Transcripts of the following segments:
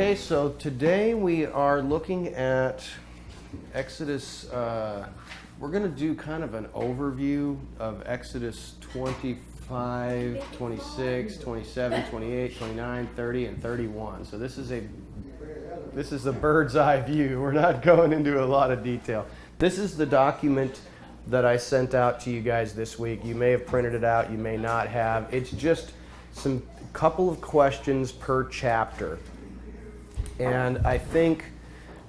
Okay, so today we are looking at Exodus. We're going to do kind of an overview of Exodus 25, 26, 27, 28, 29, 30, and 31. So this is a bird's eye view. We're not going into a lot of detail. This is the document that I sent out to you guys this week. You may have printed it out, you may not have. It's just some couple of questions per chapter. And I think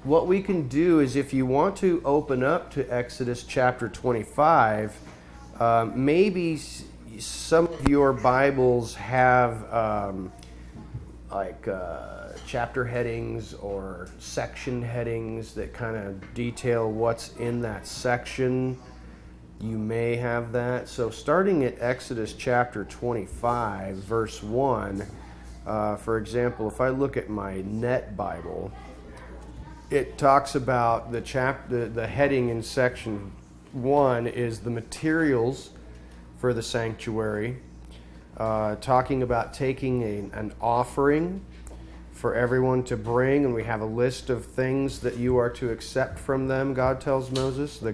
what we can do is, if you want to open up to Exodus chapter 25, maybe some of your Bibles have chapter headings or section headings that kind of detail what's in that section. You may have that. So starting at Exodus chapter 25, verse 1, for example, if I look at my Net Bible, it talks about the heading in section 1 is the materials for the sanctuary, talking about taking an offering for everyone to bring, and we have a list of things that you are to accept from them, God tells Moses, the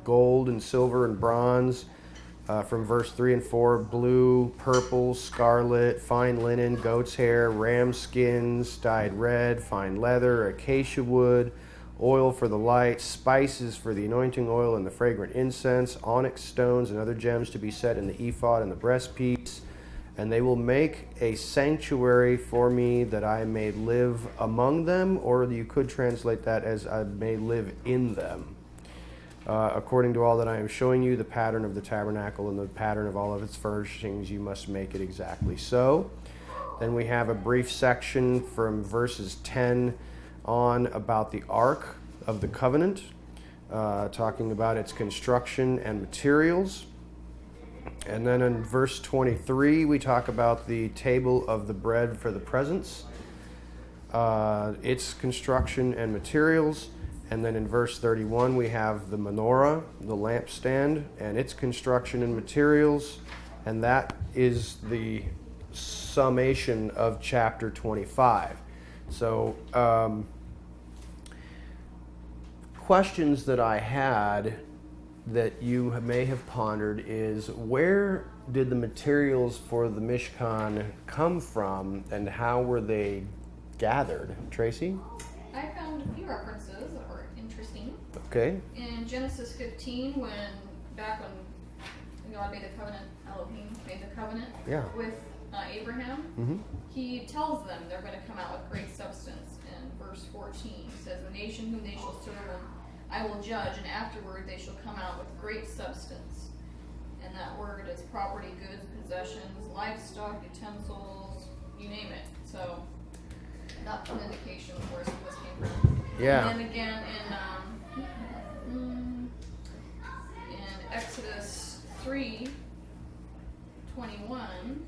gold and silver and bronze, from verse 3 and 4, blue, purple, scarlet, fine linen, goat's hair, ram skins, dyed red, fine leather, acacia wood, oil for the light, spices for the anointing oil and the fragrant incense, onyx stones and other gems to be set in the ephod and the breastpiece. And they will make a sanctuary for me that I may live among them, or you could translate that as I may live in them. According to all that I am showing you, the pattern of the tabernacle and the pattern of all of its furnishings, you must make it exactly so. Then we have a brief section from verses 10 on about the Ark of the Covenant, talking about its construction and materials. And then in verse 23, we talk about the table of the bread for the presence, its construction and materials. And then in verse 31, we have the menorah, the lampstand, and its construction and materials. And that is the summation of chapter 25. So, questions that I had that you may have pondered is, where did the materials for the Mishkan come from, and how were they gathered? Tracy? I found a few references that were interesting. Okay. In Genesis 15, back when God made the covenant, Elohim made the covenant with Abraham, he tells them they're going to come out with great substance. In verse 14, he says, "The nation whom they shall serve I will judge, and afterward they shall come out with great substance." And that word is property, goods, possessions, livestock, utensils, you name it. So that's an indication of where some of this came from. Yeah. And then again in Exodus 3:21,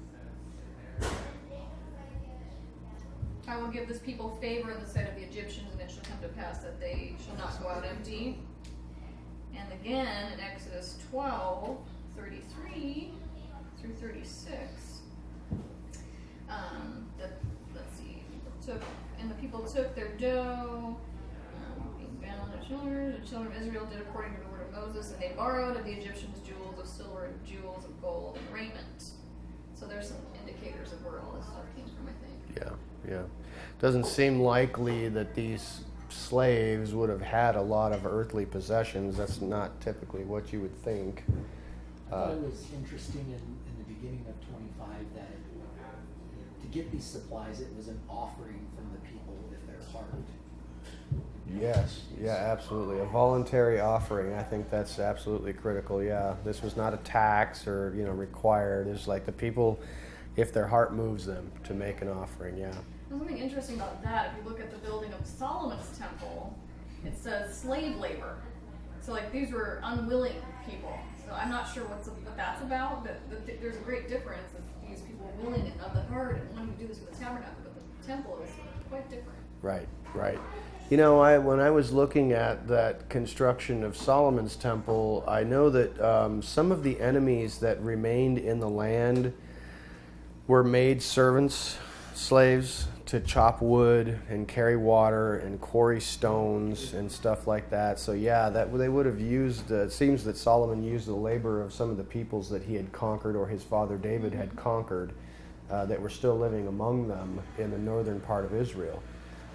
"I will give this people favor in the sight of the Egyptians, and it shall come to pass that they shall not go out empty." And again in Exodus 12:33 through 36, the people took their dough, being bound on their shoulders. The children of Israel did according to the word of Moses, and they borrowed of the Egyptians jewels of silver and jewels of gold and raiment. So there's some indicators of where all this stuff came from, I think. Yeah. Doesn't seem likely that these slaves would have had a lot of earthly possessions. That's not typically what you would think. I thought it was interesting in the beginning of 25 that to get these supplies, it was an offering from the people with their heart. Yes, yeah, absolutely. A voluntary offering. I think that's absolutely critical. Yeah, this was not a tax or required. It's like the people, if their heart moves them, to make an offering. Yeah. There's something interesting about that. If you look at the building of Solomon's temple, it says slave labor. So these were unwilling people. So I'm not sure what that's about, but there's a great difference of these people willing and of the heart and wanting to do this with the tabernacle, but the temple is quite different. Right. When I was looking at that construction of Solomon's temple, I know that some of the enemies that remained in the land were made servants, slaves to chop wood and carry water and quarry stones and stuff like that. So yeah, that they would have used. It seems that Solomon used the labor of some of the peoples that he had conquered, or his father David had conquered, that were still living among them in the northern part of Israel.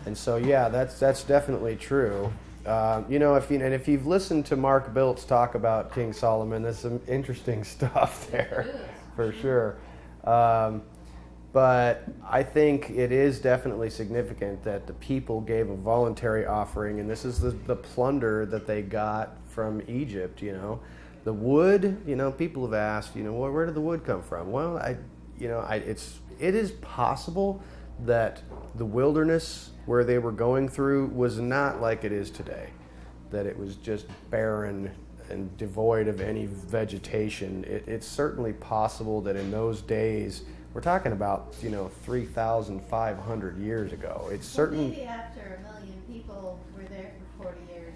And so yeah, that's definitely true. If you've listened to Mark Biltz talk about King Solomon, there's some interesting stuff there, for sure. But I think it is definitely significant that the people gave a voluntary offering, and this is the plunder that they got from Egypt. The wood. People have asked, where did the wood come from? Well, it is possible that the wilderness where they were going through was not like it is today, that it was just barren and devoid of any vegetation. It's certainly possible that in those days, we're talking about 3,500 years ago. It's certain. Maybe after 1 million people were there for 40 years,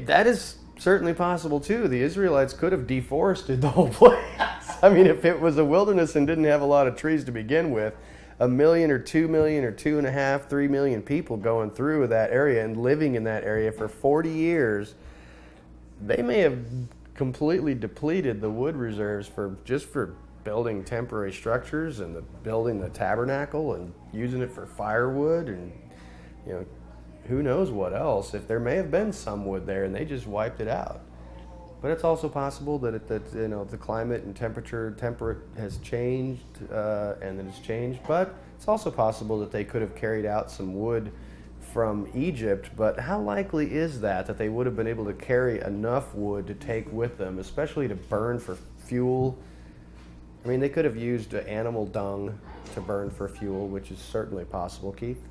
that is certainly possible too. The Israelites could have deforested the whole place. I mean, if it was a wilderness and didn't have a lot of trees to begin with, 1 million or 2 million or 2.5, 3 million people going through that area and living in that area for 40 years, they may have completely depleted the wood reserves for building temporary structures and building the tabernacle and using it for firewood and who knows what else. If there may have been some wood there and they just wiped it out. But it's also possible that the climate and temperate has changed and that it's changed. But it's also possible that they could have carried out some wood from Egypt. But how likely is that they would have been able to carry enough wood to take with them, especially to burn for fuel? I mean, they could have used animal dung to burn for fuel, which is certainly possible. Keith?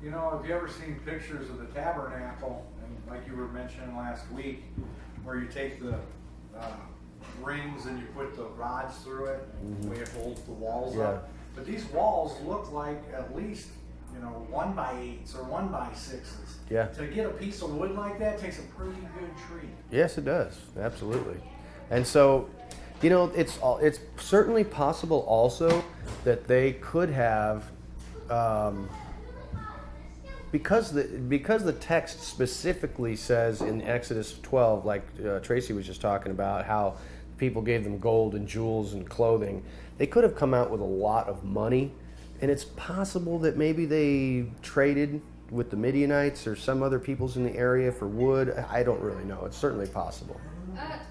Have you ever seen pictures of the Tabernacle, and like you were mentioning last week, where you take the rings and you put the rods through it, and the way it holds the walls up? But these walls look like at least 1x8s or 1x6s. Yeah. To get a piece of wood like that takes a pretty good tree. Yes, it does. Absolutely. And so, it's certainly possible also that they could have, because the text specifically says in Exodus 12, like Tracy was just talking about, how people gave them gold and jewels and clothing, they could have come out with a lot of money. And it's possible that maybe they traded with the Midianites or some other peoples in the area for wood. I don't really know. It's certainly possible.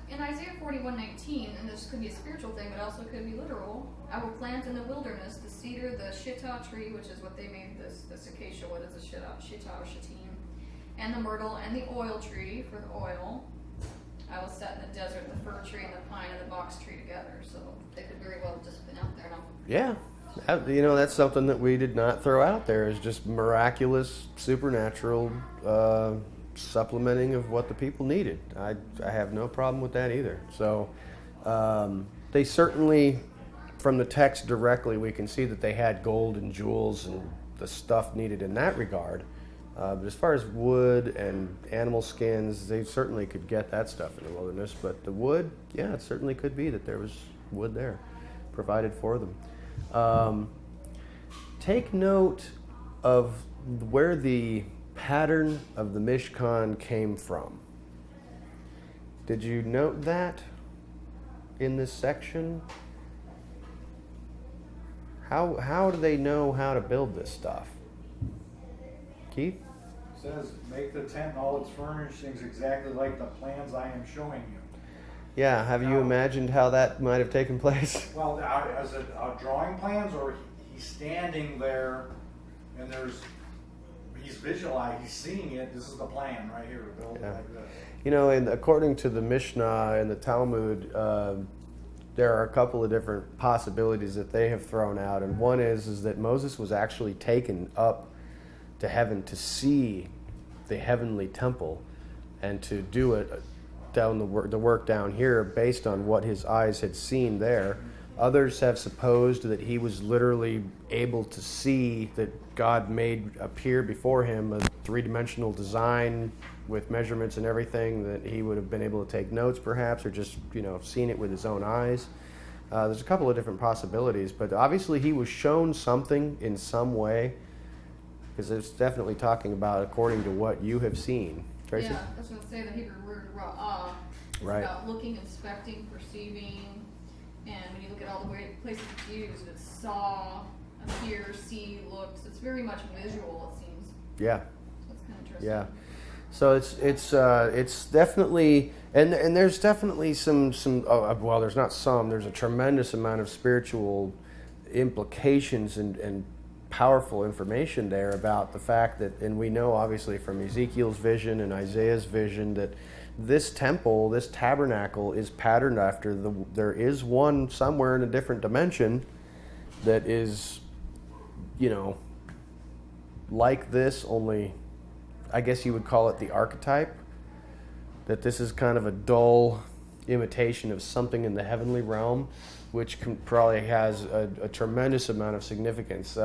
In Isaiah 41:19, and this could be a spiritual thing, but also could be literal, I will plant in the wilderness the cedar, the shittah tree, which is what they made this acacia wood, is a shittah or shittim, and the myrtle, and the oil tree for the oil. I will set in the desert the fir tree and the pine and the box tree together. So they could very well have just been out there. Yeah. That's something that we did not throw out there, is just miraculous, supernatural supplementing of what the people needed. I have no problem with that either. So they certainly, from the text directly, we can see that they had gold and jewels and the stuff needed in that regard. But as far as wood and animal skins, they certainly could get that stuff in the wilderness. But the wood, yeah, it certainly could be that there was wood there provided for them. Take note of where the pattern of the Mishkan came from. Did you note that in this section? How do they know how to build this stuff? Keith? It says, make the tent and all its furnishings exactly like the plans I am showing you. Yeah, have you imagined how that might have taken place? Well, is it drawing plans, or he's standing there and he's visualizing, he's seeing it, this is the plan right here, build it like this. And according to the Mishnah and the Talmud, there are a couple of different possibilities that they have thrown out. And one is that Moses was actually taken up to heaven to see the heavenly temple and to do it down the work down here based on what his eyes had seen there. Others have supposed that he was literally able to see that God made appear before him a three-dimensional design with measurements and everything, that he would have been able to take notes perhaps, or just seen it with his own eyes. There's a couple of different possibilities, but obviously he was shown something in some way, because it's definitely talking about according to what you have seen. Tracy? Yeah, I was going to say the Hebrew word ra'ah. It's Right. about looking, inspecting, perceiving, and when you look at all the places it's used, it's saw, appear, see, looks. It's very much visual, it seems. Yeah. So it's kind of interesting. Yeah. So it's definitely, and there's definitely some well, there's not some, there's a tremendous amount of spiritual implications and powerful information there about the fact that, and we know obviously from Ezekiel's vision and Isaiah's vision, that this temple, this tabernacle, is patterned after there is one somewhere in a different dimension that is, like this, only I guess you would call it the archetype, that this is kind of a dull imitation of something in the heavenly realm, which probably has a tremendous amount of significance.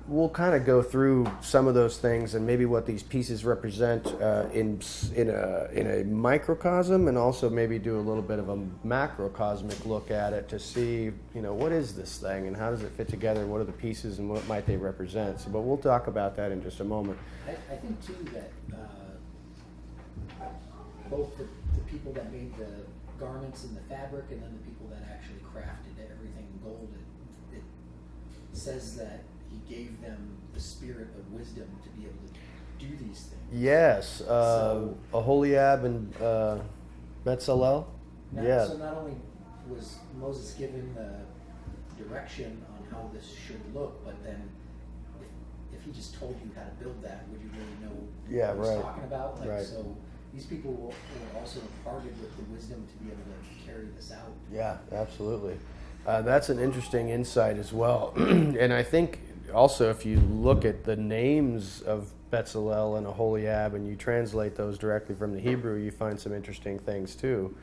We'll kind of go through some of those things and maybe what these pieces represent in a microcosm, and also maybe do a little bit of a macrocosmic look at it to see, what is this thing and how does it fit together? What are the pieces and what might they represent? So, but we'll talk about that in just a moment. I think too that both the people that made the garments and the fabric, and then the people that actually crafted everything in gold, it says that he gave them the spirit of wisdom to be able to do these things. Yes, Aholiab and Bezalel. Yeah. So not only was Moses given the direction on how this should look, but then if he just told you how to build that, would you really know what he's talking about? Like, right. So these people were also imparted with the wisdom to be able to carry this out. Yeah, absolutely. That's an interesting insight as well. And I think also if you look at the names of Bezalel and Aholiab and you translate those directly from the Hebrew, you find some interesting things too.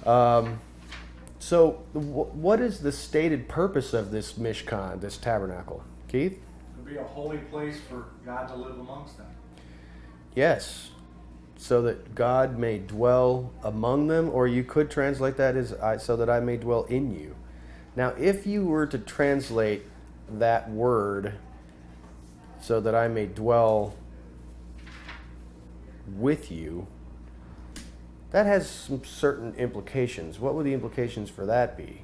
So what is the stated purpose of this Mishkan, this tabernacle? Keith? To be a holy place for God to live amongst them. Yes. So that God may dwell among them, or you could translate that as so that I may dwell in you. Now, if you were to translate that word, so that I may dwell with you, that has some certain implications. What would the implications for that be?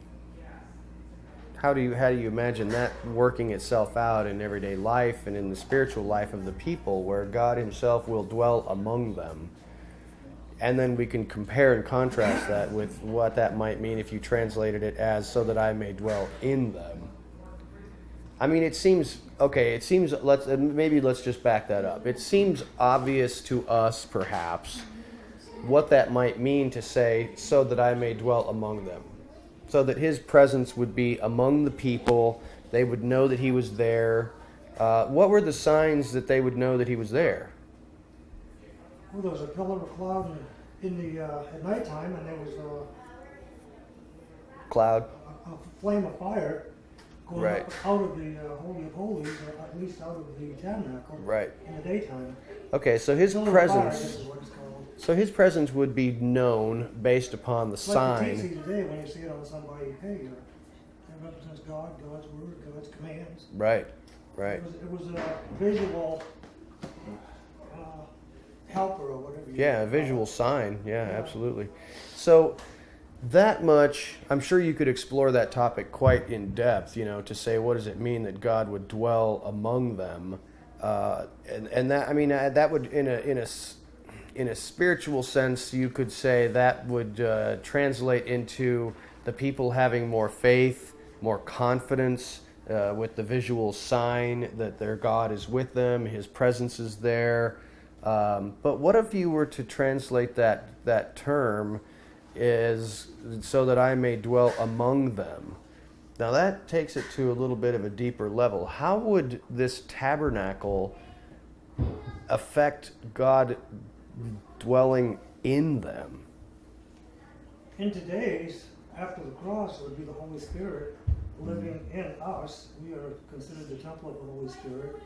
How do you imagine that working itself out in everyday life and in the spiritual life of the people, where God himself will dwell among them? And then we can compare and contrast that with what that might mean if you translated it as so that I may dwell in them. I mean, let's just back that up. It seems obvious to us, perhaps, what that might mean to say, so that I may dwell among them. So that his presence would be among the people, they would know that he was there. What were the signs that they would know that he was there? Well, there was a pillar of cloud at nighttime, and there was Cloud. a flame of fire going Right. up out of the Holy of Holies, or at least out of the tabernacle, Right. in the daytime. Okay, so his Pillar of fire, presence. this is what it's called. So his presence would be known based upon the Like the sign. TC today, when you see it on somebody, hey, that represents God, God's word, God's commands. Right, right. It was a visual helper, or whatever. Yeah, a visual sign. Yeah, absolutely. So that much, I'm sure you could explore that topic quite in depth, to say what does it mean that God would dwell among them, and that, I mean, that would in a spiritual sense, you could say that would translate into the people having more faith, more confidence with the visual sign that their God is with them, his presence is there. But what if you were to translate that term is so that I may dwell among them? Now that takes it to a little bit of a deeper level. How would this tabernacle affect God dwelling in them? In today's, after the cross, it would be the Holy Spirit living in us. We are considered the temple of the Holy Spirit.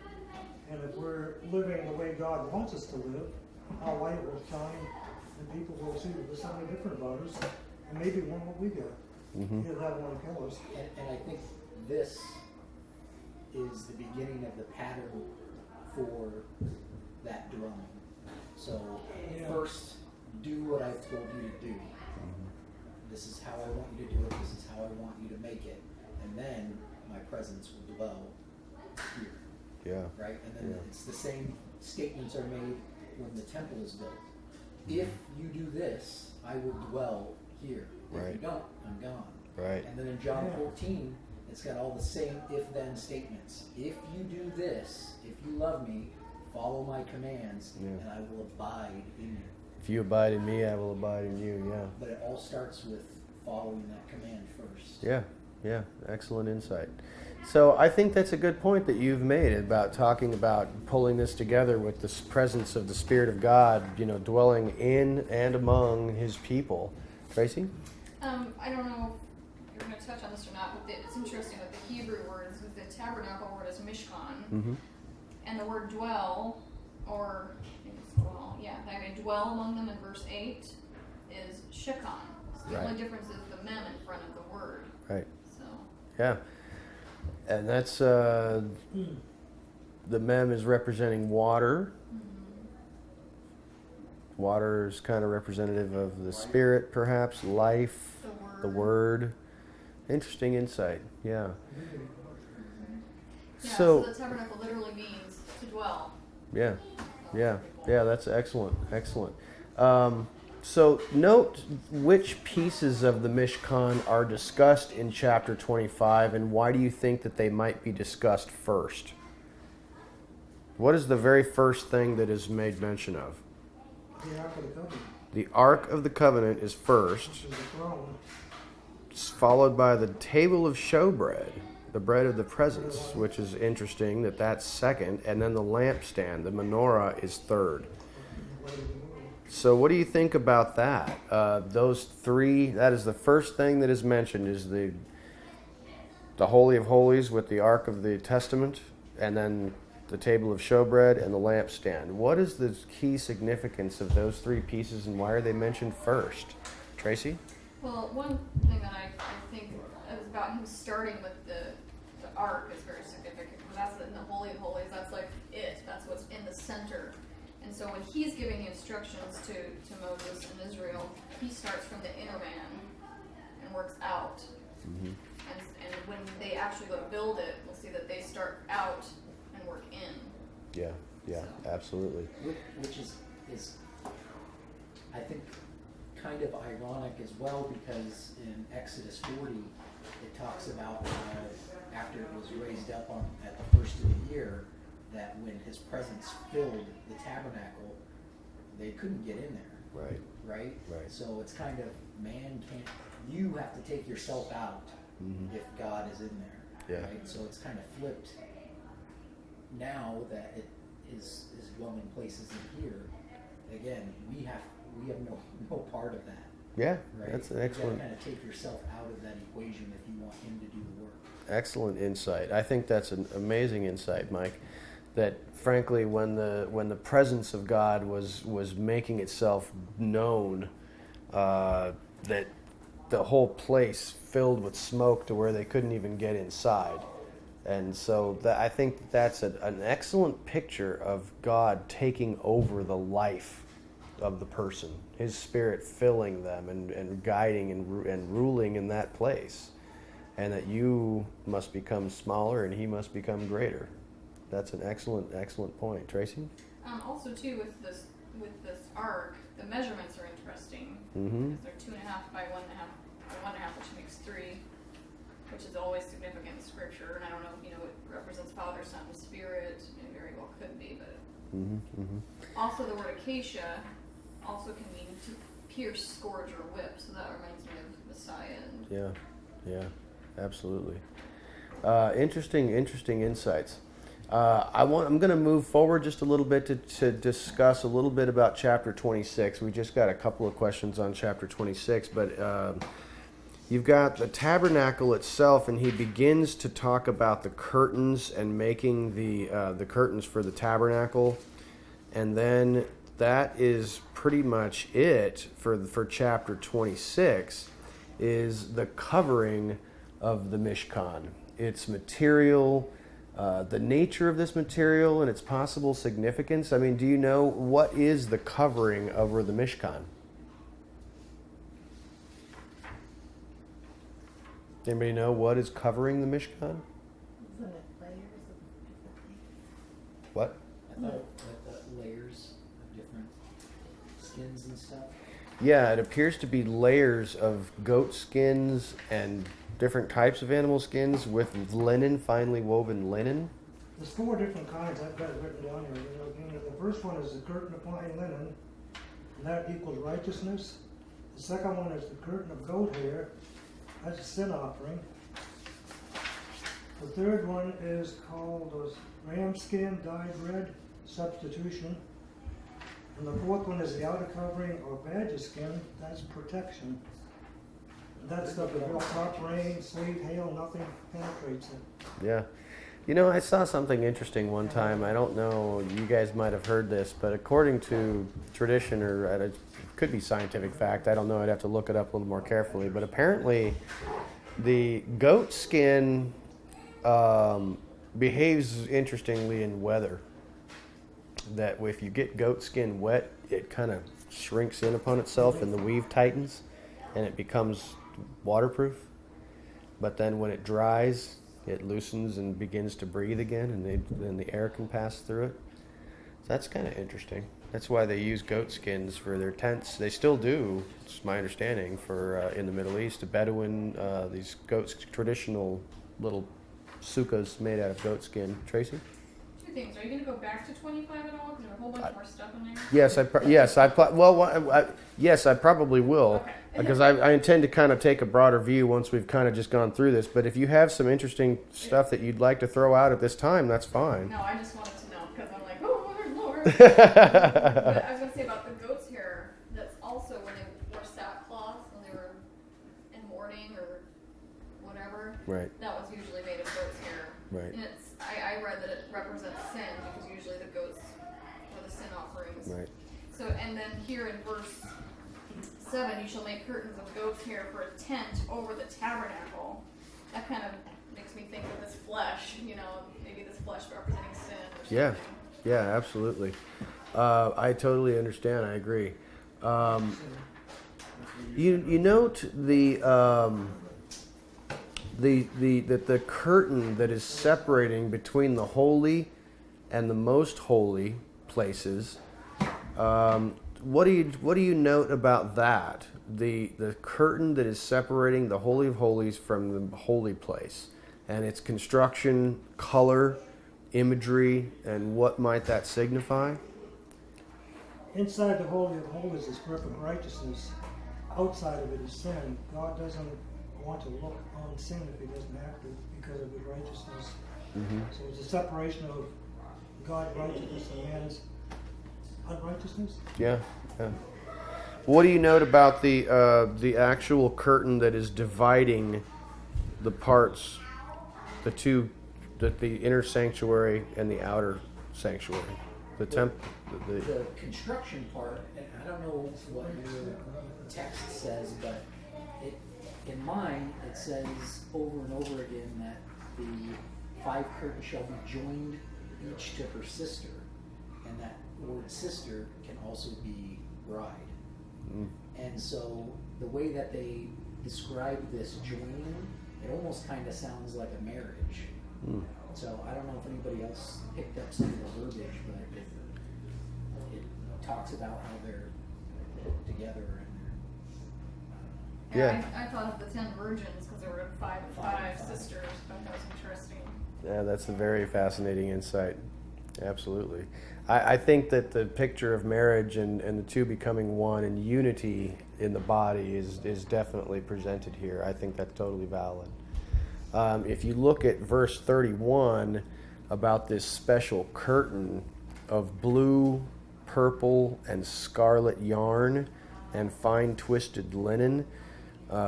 And if we're living the way God wants us to live, our light will shine and people will see that there's something different about us. and maybe one what we get. Mm-hmm. Either that or one kill us. And I think this is the beginning of the pattern for that dwelling. So first, do what I've told you to do. This is how I want you to do it. This is how I want you to make it. And then my presence will dwell here. Yeah. Right? And then it's the same statements are made when the temple is built. If you do this, I will dwell here. If Right. you don't, I'm gone. Right. And then in John 14, it's got all the same if-then statements. If you do this, if you love me, follow my commands, and I will abide in you. If you abide in me, I will abide in you. Yeah. But it all starts with following that command first. Yeah. Yeah. Excellent insight. So I think that's a good point that you've made about talking about pulling this together with this presence of the Spirit of God, dwelling in and among His people. Tracy? I don't know if you're going to touch on this or not, but it's interesting with the Hebrew words. With the tabernacle word is mishkan, Mm-hmm. and the word dwell, or I think it's dwell, dwell among them in verse 8 is shekhan. So the Right. only difference is the mem in front of the word. Right. So Yeah. And that's the mem is representing water. Water is kind of representative of the Spirit, perhaps, life, the Word. Interesting insight. Yeah. so the tabernacle literally means to dwell. Yeah. That's excellent. So note which pieces of the Mishkan are discussed in chapter 25, and why do you think that they might be discussed first? What is the very first thing that is made mention of? The Ark of the Covenant, The Ark of the Covenant is first, which is the throne. followed by the table of showbread, the bread of the presence, which is interesting that that's second, and then the lampstand, the menorah, is third. So what do you think about that? Those three, that is the first thing that is mentioned, is the Holy of Holies with the Ark of the Testament, and then the table of showbread and the lampstand. What is the key significance of those three pieces, and why are they mentioned first? Tracy? Well, one thing that I think is about him starting with the ark is very significant. That's in the Holy of Holies. That's like it. That's what's in the center. And so when he's giving the instructions to Moses and Israel, he starts from the inner man and works out. Mm-hmm. And when they actually go to build it, we'll see that they start out and work in. Yeah, absolutely. Which is I think kind of ironic as well, because in Exodus 40 it talks about after it was raised up at the first of the year, that when his presence filled the tabernacle, they couldn't get in there. Right. So it's kind of, man can't, you have to take yourself out if God is in there. Yeah. Right. So it's kind of flipped now that it is dwelling places in here. Again, we have no part of that. Yeah, Right? that's an You excellent, gotta kind of take yourself out of that equation if you want him to do the work. excellent insight. I think that's an amazing insight, Mike. That frankly, when the presence of God was making itself known, that the whole place filled with smoke to where they couldn't even get inside. And so I think that's an excellent picture of God taking over the life of the person, His Spirit filling them and guiding and ruling in that place, and that you must become smaller and He must become greater. That's an excellent point. Tracy? Also, too, with this ark, the measurements are interesting. Mm-hmm. Because they're 2.5 by 1.5 by 1.5, which makes 3, which is always significant in Scripture. And I don't know, it represents Father, Son, and Spirit. It very well could be, but also the word acacia also can mean to pierce, scourge, or whip. So that reminds me of Messiah. Yeah, absolutely. Interesting insights. I'm going to move forward just a little bit to discuss a little bit about chapter 26. We just got a couple of questions on chapter 26, but you've got the tabernacle itself, and he begins to talk about the curtains and making the curtains for the tabernacle, and then that is pretty much it for chapter 26. is the covering of the Mishkan. Its material, the nature of this material, and its possible significance. I mean, do you know what is the covering over the Mishkan? Anybody know what is covering the Mishkan? Isn't it layers of different things? What? I thought the layers of different skins and stuff. Yeah, it appears to be layers of goat skins and different types of animal skins with linen, finely woven linen. There's 4 different kinds I've got written down here. The first one is the curtain of fine linen, and that equals righteousness. The second one is the curtain of goat hair. That's a sin offering. The third one is called ram skin dyed red, substitution. And the fourth one is the outer covering or badger skin, that's protection. And that stuff is real top rain, sleet, hail, nothing penetrates it. Yeah. You know, I saw something interesting one time. I don't know, you guys might have heard this, but according to tradition, or it could be scientific fact, I don't know, I'd have to look it up a little more carefully, but apparently the goat skin behaves interestingly in weather. That if you get goat skin wet, it kind of shrinks in upon itself and the weave tightens and it becomes waterproof. But then when it dries, it loosens and begins to breathe again, and then the air can pass through it. So that's kind of interesting. That's why they use goat skins for their tents. They still do, it's my understanding, for in the Middle East, a Bedouin, these goats, traditional little sukkahs made out of goat skin. Tracy? 2 things. Are you going to go back to 25 at all? Because there's a whole bunch more stuff in there. Yes, I probably will, Okay. because I intend to kind of take a broader view once we've kind of just gone through this. But if you have some interesting stuff that you'd like to throw out at this time, that's fine. No, I just wanted to know because I'm like, oh, Lord. But I was going to say about the goat's hair, that's also when they wore sackcloth, when they were in mourning or whatever. Right. That was usually made of goat's hair. Right. And I read that it represents sin because usually the goats were the sin offerings. Right. So, and then here in verse 7, you shall make curtains of goat's hair for a tent over the tabernacle. That kind of makes me think of this flesh, maybe this flesh representing sin or something. Yeah. Yeah, absolutely. I totally understand. I agree. You note the curtain that is separating between the holy and the most holy places. What do you note about that? The curtain that is separating the Holy of Holies from the holy place, and its construction, color, imagery, and what might that signify? Inside the Holy of Holies is perfect righteousness. Outside of it is sin. God doesn't want to look on sin if he doesn't have to because of his righteousness. Mm-hmm. So it's a separation of God's righteousness and man's unrighteousness. Yeah. What do you note about the actual curtain that is dividing the parts, the inner sanctuary and the outer sanctuary, the construction part? And I don't know what your text says, but in mine it says over and over again that the 5 curtains shall be joined each to her sister, and that word sister can also be bride. And so the way that they describe this joining, it almost kind of sounds like a marriage. So I don't know if anybody else picked up some of the verbiage, but it talks about how they're put together. Yeah. I thought of the 10 virgins because there were 5 and 5 sisters, but that was interesting. Yeah, that's a very fascinating insight. Absolutely. I think that the picture of marriage and the two becoming one and unity in the body is definitely presented here. I think that's totally valid. If you look at verse 31 about this special curtain of blue, purple, and scarlet yarn and fine twisted linen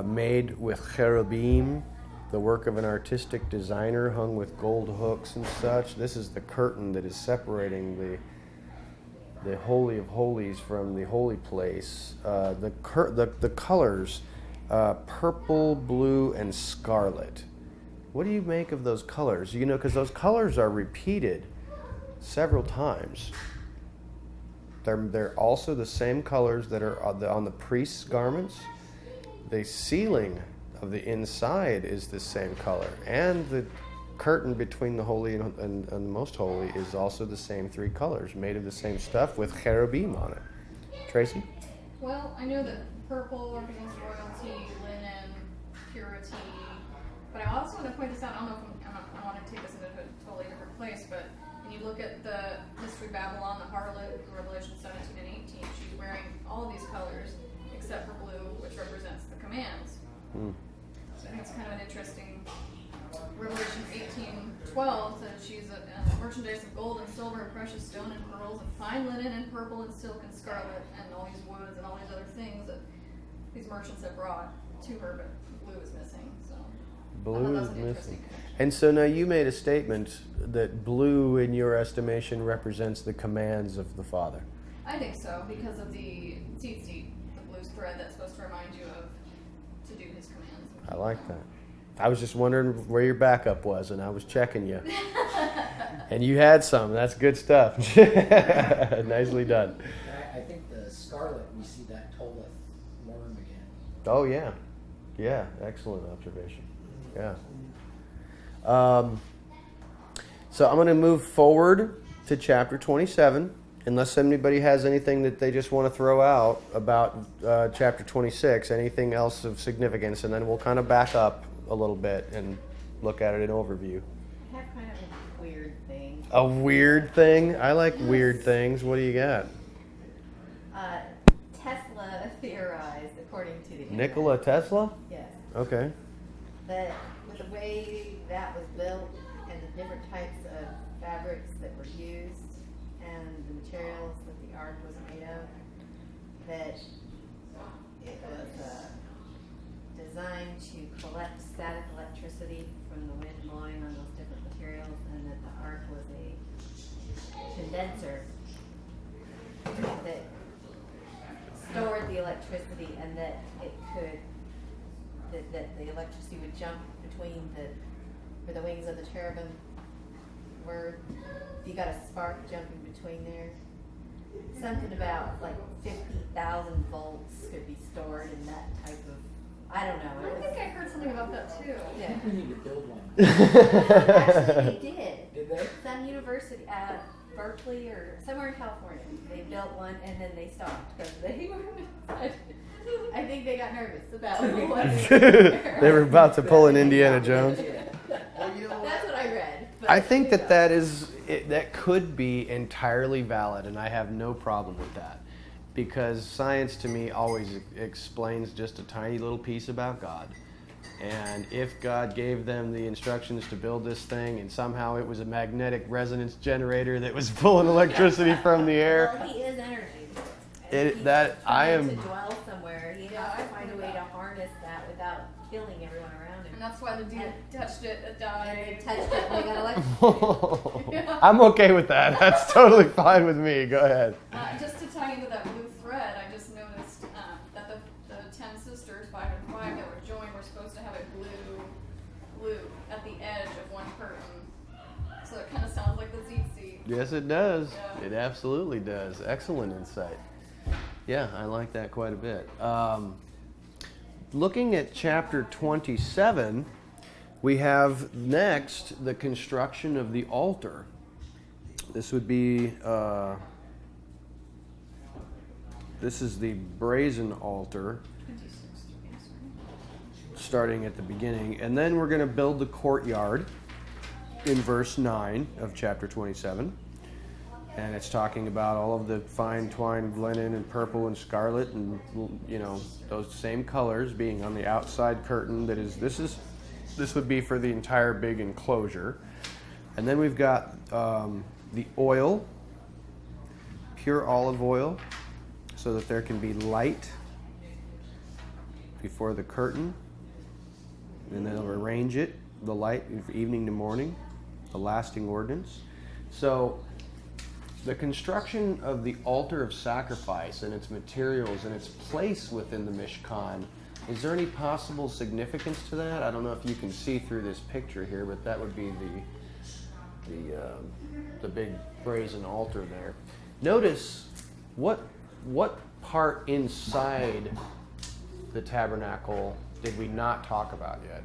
made with cherubim, the work of an artistic designer hung with gold hooks and such. This is the curtain that is separating the Holy of Holies from the holy place. The colors purple, blue, and scarlet. What do you make of those colors? You know, because those colors are repeated several times. They're also the same colors that are on the priest's garments. The ceiling of the inside is the same color, and the curtain between the holy and the most holy is also the same 3 colors, made of the same stuff with cherubim on it. Tracy? Well, I know that purple represents royalty, linen, purity, but I also want to point this out. I don't know if I want to take this into a totally different place, but when you look at the Mystery Babylon, the harlot in Revelation 17 and 18, she's wearing all of these colors except for blue, which represents the commands. So I think it's kind of an interesting. Revelation 18:12 says she's a merchandise of gold and silver and precious stone and pearls and fine linen and purple and silk and scarlet and all these woods and all these other things that these merchants have brought to her, but blue is missing. So Blue is missing. And so now you made a statement that blue, in your estimation, represents the commands of the Father. I think so, because of the tzitzit, the blue thread that's supposed to remind you of to do his commands. I like that. I was just wondering where your backup was, and I was checking you. And you had some. That's good stuff. Nicely done. I think the scarlet, we see that Toleth worm again. Oh, yeah. Yeah, excellent observation. Yeah. So I'm going to move forward to chapter 27, unless anybody has anything that they just want to throw out about chapter 26, anything else of significance, and then we'll kind of back up a little bit and look at it in overview. I have kind of a weird thing. A weird thing? I like weird things. What do you got? Tesla theorized, according to the Nikola Tesla? Yes. Okay. That with the way that was built and the different types of fabrics that were used and the materials that the ark was made of, that it was designed to collect static electricity from the wind blowing on those different materials, and that the ark was a condenser that stored the electricity, and that it could that the electricity would jump between where the wings of the cherubim were. You got a spark jumping between there. Something about like 50,000 volts could be stored in that type of. I don't know. I think I heard something about that too. I Yeah. think we need to build one. Actually, they did. Did they? Some university at Berkeley or somewhere in California, they built one and then they stopped because they were. I think they got nervous about what They were about to pull an Indiana Jones. Well, you know That's what I read. But I think that could be entirely valid, and I have no problem with that. Because science to me always explains just a tiny little piece about God. And if God gave them the instructions to build this thing and somehow it was a magnetic resonance generator that was pulling electricity from the air. Well, he is energy. I am to dwell somewhere. He has to find a way to harness that without killing everyone around him. And that's why the dude touched it, it And died. they touched it and they got electrocuted. I'm okay with that. That's totally fine with me. Go ahead. Just to tie into that blue thread, I just noticed that the 10 sisters, 5 and 5, that were joined were supposed to have a blue at the edge of one curtain. So it kind of sounds like the tzitzit. Yes, it does. Yeah. It absolutely does. Excellent insight. Yeah, I like that quite a bit. Looking at chapter 27, we have next the construction of the altar. This would be, this is the brazen altar, starting at the beginning. And then we're going to build the courtyard in verse 9 of chapter 27. And it's talking about all of the fine twined linen and purple and scarlet and, you know, those same colors being on the outside curtain. This would be for the entire big enclosure. And then we've got the oil, pure olive oil, so that there can be light before the curtain. And then they'll arrange it, the light from evening to morning, the lasting ordinance. So the construction of the altar of sacrifice and its materials and its place within the Mishkan Is there any possible significance to that? I don't know if you can see through this picture here, but that would be the big brazen altar there. Notice what part inside the tabernacle did we not talk about yet?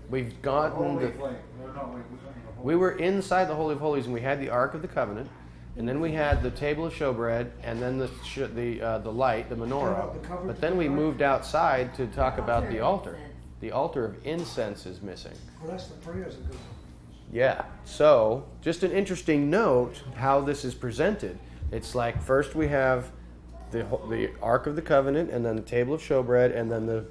We've gotten we were inside the Holy of Holies, and we had the Ark of the Covenant, and then we had the table of showbread, and then the light, the menorah. But then we moved outside to talk about the altar. The altar of incense is missing. Well, that's the prayers that go. Yeah. So, just an interesting note how this is presented. It's like first we have the Ark of the Covenant, and then the table of showbread, and then the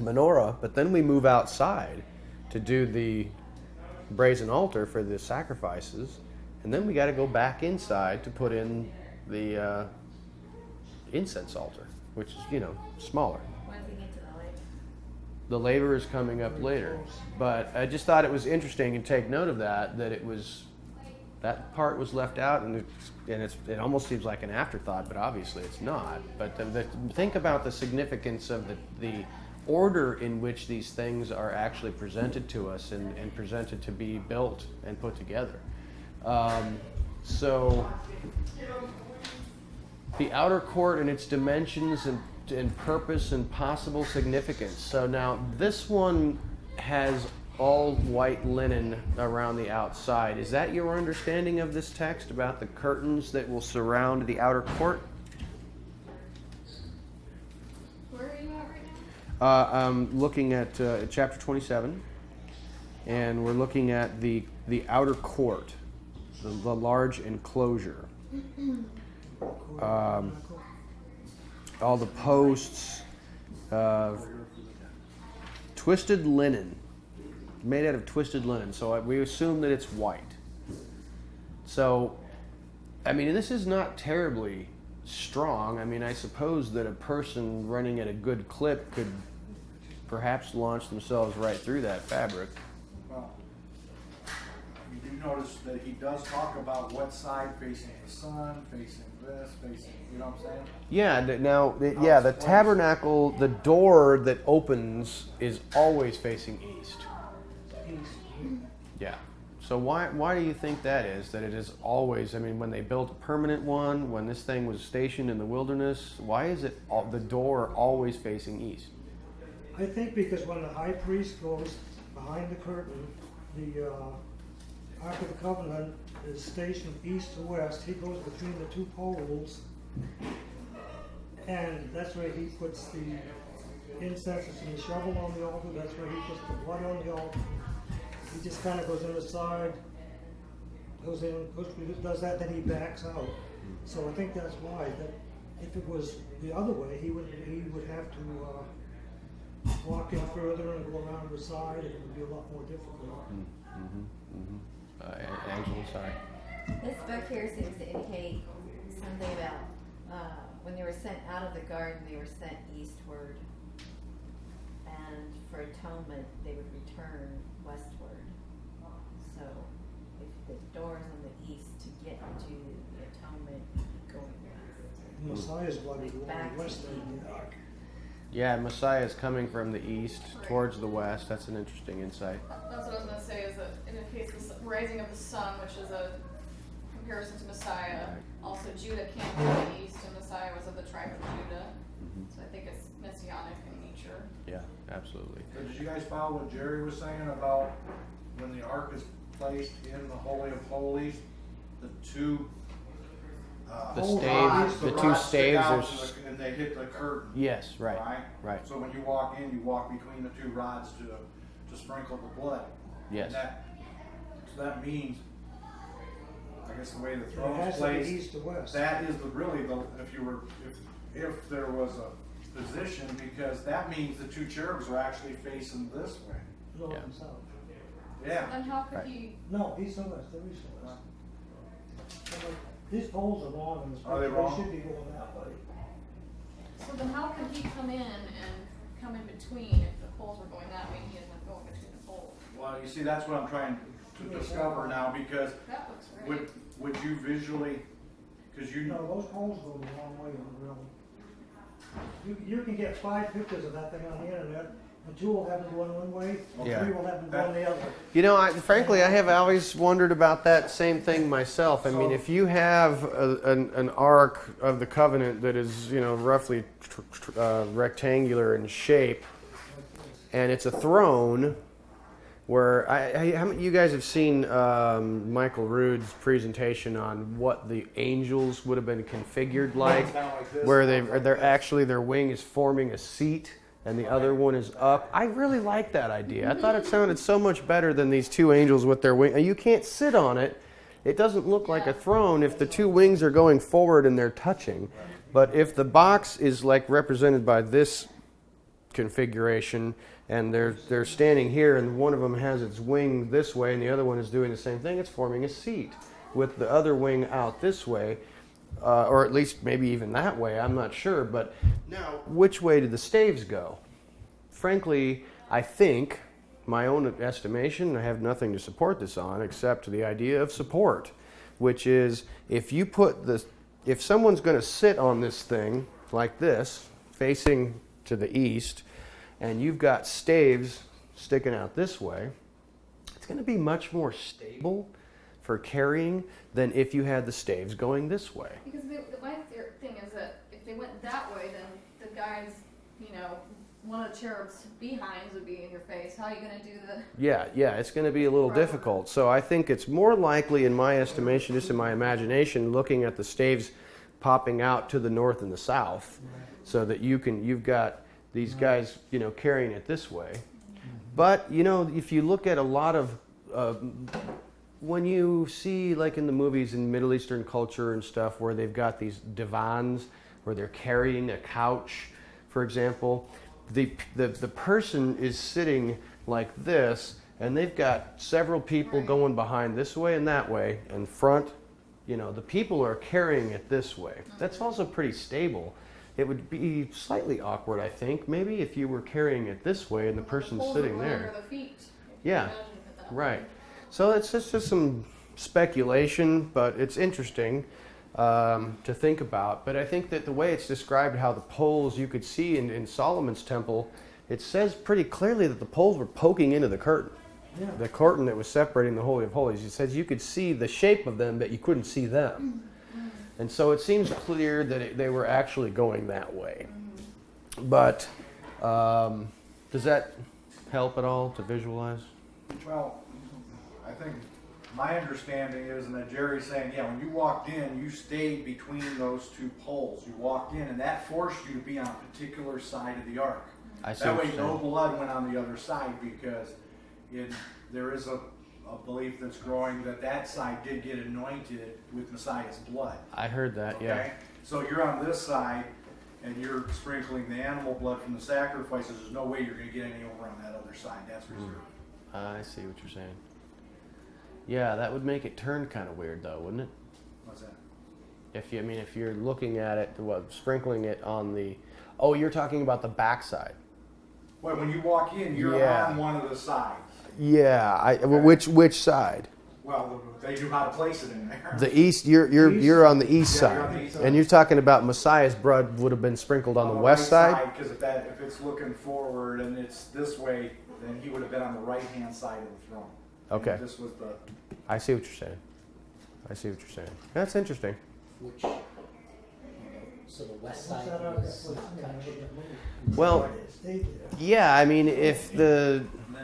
menorah. But then we move outside to do the brazen altar for the sacrifices, and then we got to go back inside to put in the incense altar, which is smaller. Once you get to the lake. The laver is coming up later, but I just thought it was interesting and take note of that that part was left out, and it almost seems like an afterthought, but obviously it's not. But think about the significance of the order in which these things are actually presented to us and presented to be built and put together. So the outer court and its dimensions and purpose and possible significance. So now this one has all white linen around the outside. Is that your understanding of this text about the curtains that will surround the outer court? Where are you at right now? I'm looking at chapter 27, and we're looking at the outer court, the large enclosure. All the posts, twisted linen, made out of twisted linen. So we assume that it's white. So, I mean, this is not terribly strong. I mean, I suppose that a person running at a good clip could perhaps launch themselves right through that fabric. Well, you do notice that he does talk about what side facing the sun, facing this, facing, you know what I'm saying? Yeah, the tabernacle, the door that opens is always facing east. Yeah. So why do you think that is? That it is always, I mean, when they built a permanent one, when this thing was stationed in the wilderness, why is it the door always facing east? I think because when the high priest goes behind the curtain, the Ark of the Covenant is stationed east to west. He goes between the two poles, and that's where he puts the incense and the shovel on the altar. That's where he puts the blood on the altar. He just kind of goes in the side, goes in, does that, then he backs out. So I think that's why. That if it was the other way, he would have to walk in further and go around the side, and it would be a lot more difficult. Angela, sorry. This book here seems to indicate something about when they were sent out of the garden, they were sent eastward, and for atonement, they would return westward. So, if the door is on the east, to get to the atonement, going west. Messiah's blood is going Back to west of the Ark. Yeah, Messiah is coming from the east towards the west. That's an interesting insight. That's what I was going to say, is that in the case of the rising of the sun, which is a comparison to Messiah, also Judah came from the east, and Messiah was of the tribe of Judah. So I think it's messianic in nature. Yeah, absolutely. So did you guys follow what Jerry was saying about when the ark is placed in the Holy of Holies, the two The rods, staves, the two rods stick staves out are. and they hit the curtain. Yes, right. Right. So when you walk in, you walk between the two rods to sprinkle the blood. Yes. And so that means, I guess the way the It throne has is to be placed, east to west. that is if there was a position, because that means the two cherubs are actually facing this way. North Yeah. and south. Yeah. Then how could Right. he, No, east and west. They're east and west. So, like, these poles are wrong in this Are they picture. wrong? Should be going that way. so then how could he come in and come in between if the poles were going that way and he ended up going between the poles? Well, you see, that's what I'm trying to discover now, because That looks right. would you visually, because you No, those poles go the wrong way on the rail. You can get 5 pictures of that thing on the internet, and 2 will have them going one way, and Yeah. 3 will have them going the other. You know, frankly, I have always wondered about that same thing myself. I mean, if you have an Ark of the Covenant that is, you know, roughly rectangular in shape, and it's a throne, where how many you guys have seen Michael Rood's presentation on what the angels would have been configured like, where they're actually their wing is forming a seat and the other one is up. I really like that idea. I thought it sounded so much better than these 2 angels with their wing. You can't sit on it. It doesn't look like a throne if the 2 wings are going forward and they're touching. But if the box is like represented by this configuration, and they're standing here, and one of them has its wing this way, and the other one is doing the same thing. It's forming a seat with the other wing out this way, or at least maybe even that way. I'm not sure. But now, which way did the staves go? Frankly, I think, my own estimation, I have nothing to support this on except the idea of support, which is if someone's going to sit on this thing like this, facing to the east, and you've got staves sticking out this way, it's going to be much more stable for carrying than if you had the staves going this way. Because my thing is that if they went that way, then the guys, you know, one of the cherubs' behinds would be in your face. How are you going to do the... Yeah, it's going to be a little difficult. So I think it's more likely, in my estimation, just in my imagination, looking at the staves popping out to the north and the south, so that you've got these guys, you know, carrying it this way. But, you know, if you look at a lot of, when you see, like in the movies in Middle Eastern culture and stuff, where they've got these divans, where they're carrying a couch, for example, the person is sitting like this, and they've got several people going behind this way and that way, and front, you know, the people are carrying it this way. That's also pretty stable. It would be slightly awkward, I think, maybe if you were carrying it this way and the person's sitting there. Under the feet. Yeah, right. So it's just some speculation, but it's interesting to think about. But I think that the way it's described, how the poles you could see in Solomon's temple, it says pretty clearly that the poles were poking into the curtain. Yeah. The curtain that was separating the Holy of Holies. It says you could see the shape of them, but you couldn't see them. And so it seems clear that they were actually going that way. But does that help at all to visualize? Well, I think my understanding is, and that Jerry's saying, yeah, when you walked in, you stayed between those 2 poles. You walked in, and that forced you to be on a particular side of the ark. That way no blood went on the other side, because there is a belief that's growing that side did get anointed with Messiah's blood. I heard that, yeah. So you're on this side, and you're sprinkling the animal blood from the sacrifices. There's no way you're going to get any over on that other side. That's reserved. I see what you're saying. Yeah, that would make it turn kind of weird, though, wouldn't it? What's that? If you're looking at it, sprinkling it on the... Oh, you're talking about the backside. Well, when you walk in, you're on one of the sides. Yeah, which side? Well, they knew how to place it in there. The east. You're on the east side, on the east side. And you're talking about Messiah's blood would have been sprinkled on the west side. Because if it's looking forward and it's this way, then he would have been on the right hand side of the throne. Okay. And this was the. I see what you're saying. That's interesting. Which, so the west side was not touched. Well, yeah. I mean, if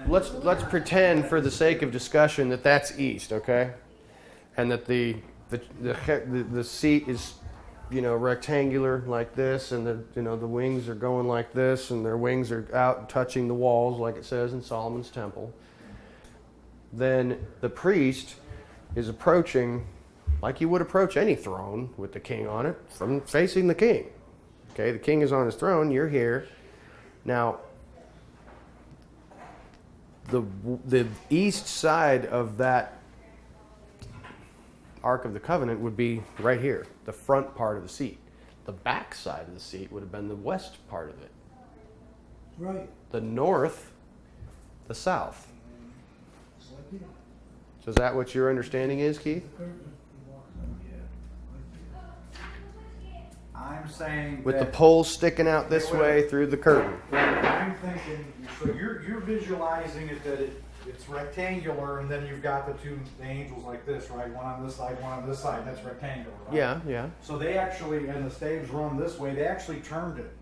let's pretend, for the sake of discussion, that that's east, okay, and that the seat is, you know, rectangular like this, and the wings are going like this, and their wings are out and touching the walls, like it says in Solomon's temple. Then the priest is approaching, like you would approach any throne with the king on it, from facing the king. Okay, the king is on his throne. You're here now. The east side of that Ark of the Covenant would be right here, the front part of the seat. The back side of the seat would have been the west part of it. Right. The north, the south. So is that what your understanding is, Keith? I'm saying with the that poles sticking out this Wait, way through the curtain. I'm thinking, so you're visualizing it that it's rectangular, and then you've got the angels like this, right? One on this side, one on this side. That's rectangular, right? Yeah, yeah. So they actually, and the staves run this way. They actually turned it.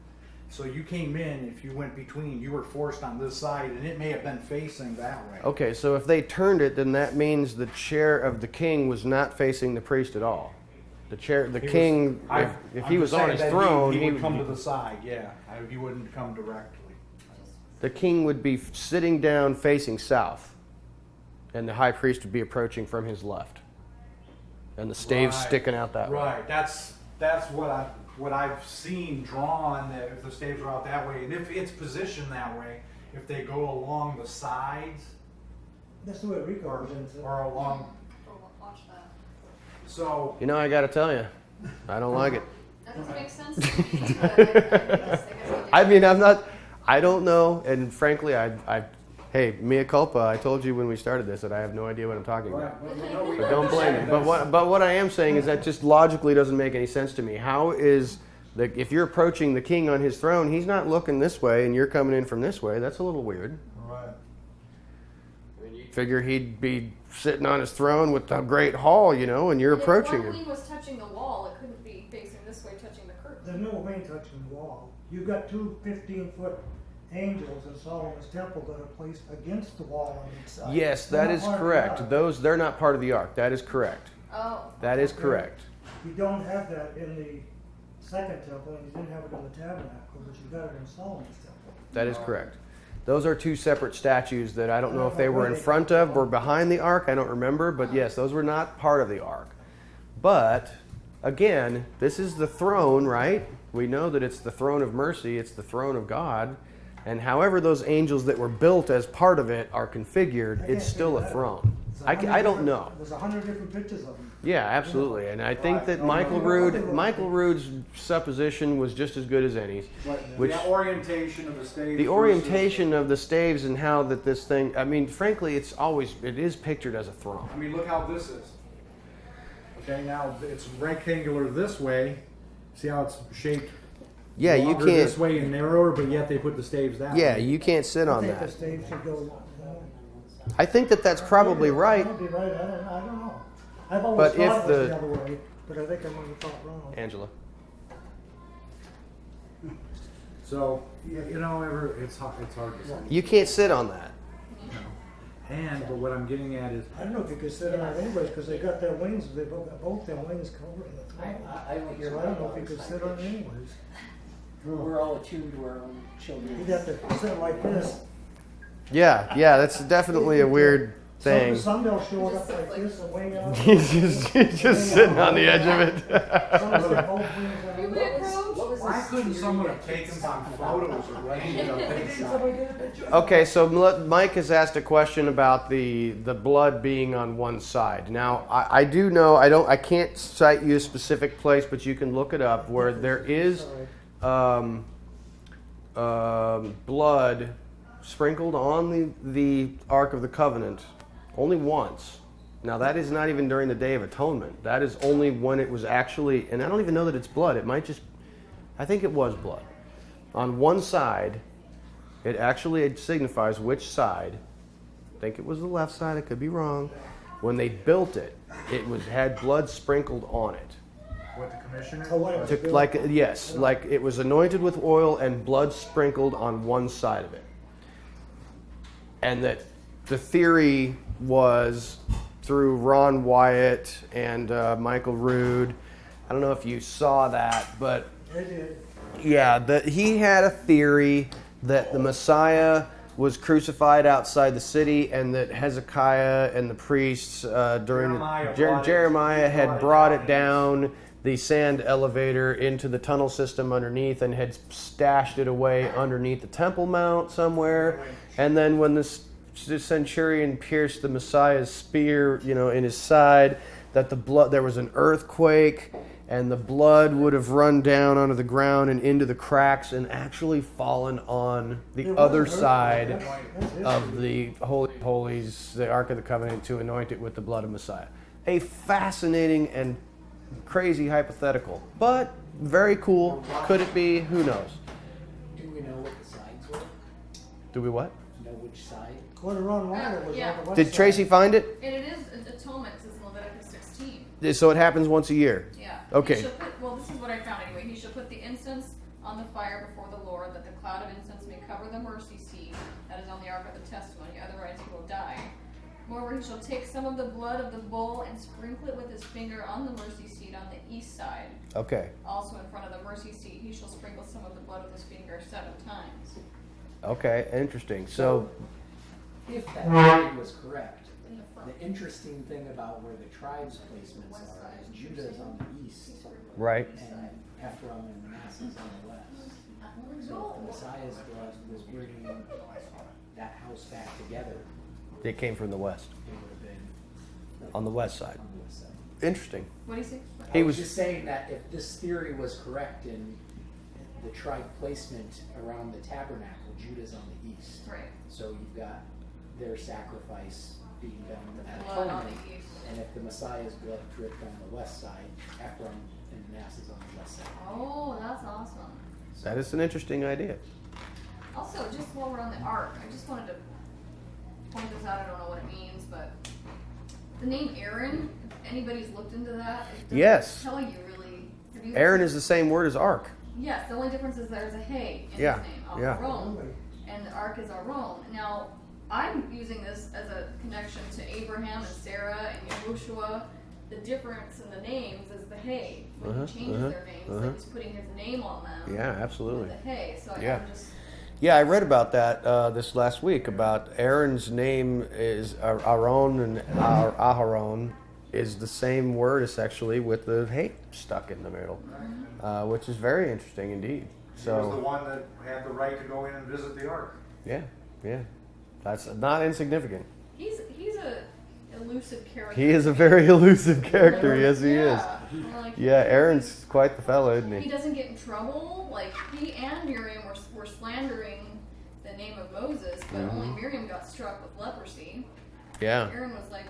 So you came in, if you went between, you were forced on this side, and it may have been facing that way. Okay, so if they turned it, then that means the chair of the king was not facing the priest at all. The king, if he was on his throne, he would come to the side. Yeah, he wouldn't come directly. the king would be sitting down facing south, and the high priest would be approaching from his left, and the staves Right. sticking out that way. Right. That's what I've seen drawn. That if the staves are out that way, and if it's positioned that way, if they go along the sides That's the way Rico presents it. or along, Watch that. so You know, I got to tell you, I don't like it. That doesn't make sense to me, but I guess I mean, I don't know, and frankly, hey, mea culpa. I told you when we started this that I have no idea what I'm talking about. So don't blame me. But what I am saying is that just logically doesn't make any sense to me. How is if you're approaching the king on his throne, he's not looking this way, and you're coming in from this way? That's a little weird. right. Figure he'd be sitting on his throne with the great hall, and you're approaching If one him. wing was touching the wall, it couldn't be facing this way, touching the curtain. There's no wing touching the wall. You've got two 15-foot angels in Solomon's temple that are placed against the wall on each side. Yes, They're that not is part of the correct. ark. They're not part of the ark. That is correct. Oh. That is Okay. correct. You don't have that in the second temple, and you didn't have it in the tabernacle, but you got it in Solomon's temple. That is correct. Those are two separate statues that I don't know if they were in front of or behind the ark. I don't remember. But yes, those were not part of the ark. But, again, this is the throne, right? We know that it's the throne of mercy. It's the throne of God. And however those angels that were built as part of it are configured, it's still a throne. I don't know. There's 100 different pictures of them. Yeah, absolutely. And I think that Michael Rood's supposition was just as good as any. Which The orientation of the staves. the orientation of the staves and how that this thing, I mean, frankly, it is pictured as a throne. I mean, look how this is. Okay, now it's rectangular this way. See how it's shaped? Yeah, you longer can't. this way and narrower, but yet they put the staves that Yeah, way. you can't sit I on think the that. stage should go. I think that that's probably right. Might be right. I don't know. I've always But if thought it was the- the other way, but I think I might have thought wrong. Angela. So it's hard to say. You can't sit on that. But what I'm getting at is, I don't know if you could sit on it anyways, because they got their wings, they've got both their wings covering the throne. I don't hear So I don't know if you could sit on it anyways. We're all attuned to our own children. You'd have to sit like this. Yeah, that's definitely a weird thing. Some they'll show it up like this, a wing out. He's just sitting on the edge of it. Some of them both wings out. You may approach. why couldn't someone have taken some photos or whatever? Okay, so Mike has asked a question about the blood being on one side. Now, I do know, I can't cite you a specific place, but you can look it up where there is blood sprinkled on the Ark of the Covenant only once. Now, that is not even during the Day of Atonement. That is only when it was actually, and I don't even know that it's blood. It might just, I think it was blood. On one side, it actually signifies which side. I think it was the left side. I could be wrong. When they built it, had blood sprinkled on it. What the commissioner? Like it was anointed with oil and blood sprinkled on one side of it. And that the theory was through Ron Wyatt and Michael Rood. I don't know if you saw that, but They did. yeah, that he had a theory that the Messiah was crucified outside the city, and that Hezekiah and the priests Jeremiah had brought it down the sand elevator into the tunnel system underneath and had stashed it away underneath the Temple Mount somewhere. And then when the centurion pierced the Messiah's spear, in his side, that the blood, there was an earthquake, and the blood would have run down onto the ground and into the cracks and actually fallen on the other side of the Holy of Holies, the Ark of the Covenant, to anoint it with the blood of Messiah. A fascinating and crazy hypothetical, but Very cool. Could it be? Who knows? Do we know what the sides were? Do we what? Know which side? Going around water was Yeah. on the west Did side. Tracy find it? And it is atonement, it's in Leviticus 16. So it happens once a year. Yeah. Okay. He shall put, well, this is what I found anyway. He shall put the incense on the fire before the Lord, that the cloud of incense may cover the mercy seat that is on the ark of the testimony, otherwise he will die. Moreover, he shall take some of the blood of the bull and sprinkle it with his finger on the mercy seat on the east side. Okay. Also in front of the mercy seat, he shall sprinkle some of the blood with his finger 7 times. Okay. Interesting. So, If that theory was correct, In the front. the interesting thing about where the tribes placements are is Judah is on the east, right. and Ephraim and Manasseh is on the west. So if the Messiah's blood was bringing that house back together, It came from the west, it would have been on the west side. on the west side. Interesting. What do you say? He I was was- just saying that if this theory was correct in the tribe placement around the tabernacle, Judah's on the east. Right. So you've got their sacrifice being done in that Blood on atonement. the east. And if the Messiah's blood dripped on the west side, Ephraim and Manasseh's on the west side. Oh, that's awesome. That is an interesting idea. Also, just while we're on the ark, I just wanted to point this out. I don't know what it means, but the name Aaron, if anybody's looked into that, it doesn't Yes. tell you really. Have you Aaron is the same word as ark. Yes, the only difference is there's a hay in Yeah, his name, yeah. Aaron, and the ark is Aaron. Now, I'm using this as a connection to Abraham and Sarah and Yehoshua. The difference in the names is the hay. When he changes their names, like he's putting his name on them. Yeah, absolutely. With the hay. So Yeah. I'm just. Yeah, I read about that this last week. About Aaron's name is Aaron, and Aharon is the same word essentially with the hay stuck in the middle, which is very interesting indeed. He was the So one that had the right to go in and visit the ark. yeah, that's not insignificant. He's a elusive character. He is a very elusive character. Yes, he is. Yeah. Like, Yeah, Aaron's quite the fellow, isn't He he? doesn't get in trouble. Like he and Miriam were slandering the name of Moses, but only Miriam got struck with leprosy. Yeah, Aaron was like,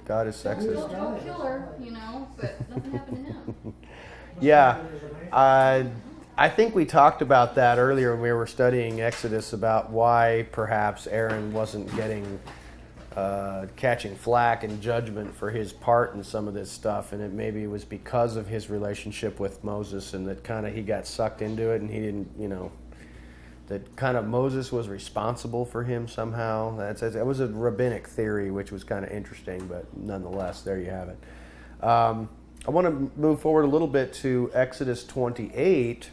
God is don't sexist. kill her, you know, but nothing happened to him. Yeah, I think we talked about that earlier when we were studying Exodus about why perhaps Aaron wasn't getting catching flack and judgment for his part in some of this stuff, and it maybe was because of his relationship with Moses, and that kind of he got sucked into it, and he didn't, that kind of Moses was responsible for him somehow. That was a rabbinic theory, which was kind of interesting, but nonetheless, there you have it. I want to move forward a little bit to Exodus 28.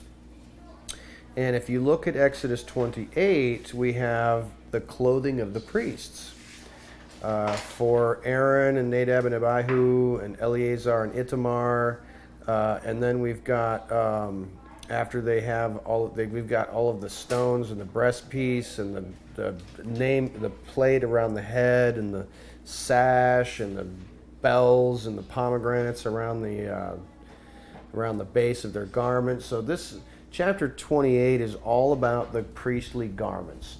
And if you look at Exodus 28, we have the clothing of the priests. For Aaron and Nadab and Abihu and Eleazar and Ithamar. And then we've got, after they have we've got all of the stones and the breastpiece and the plate around the head and the sash and the bells and the pomegranates around the base of their garments. So this chapter 28 is all about the priestly garments.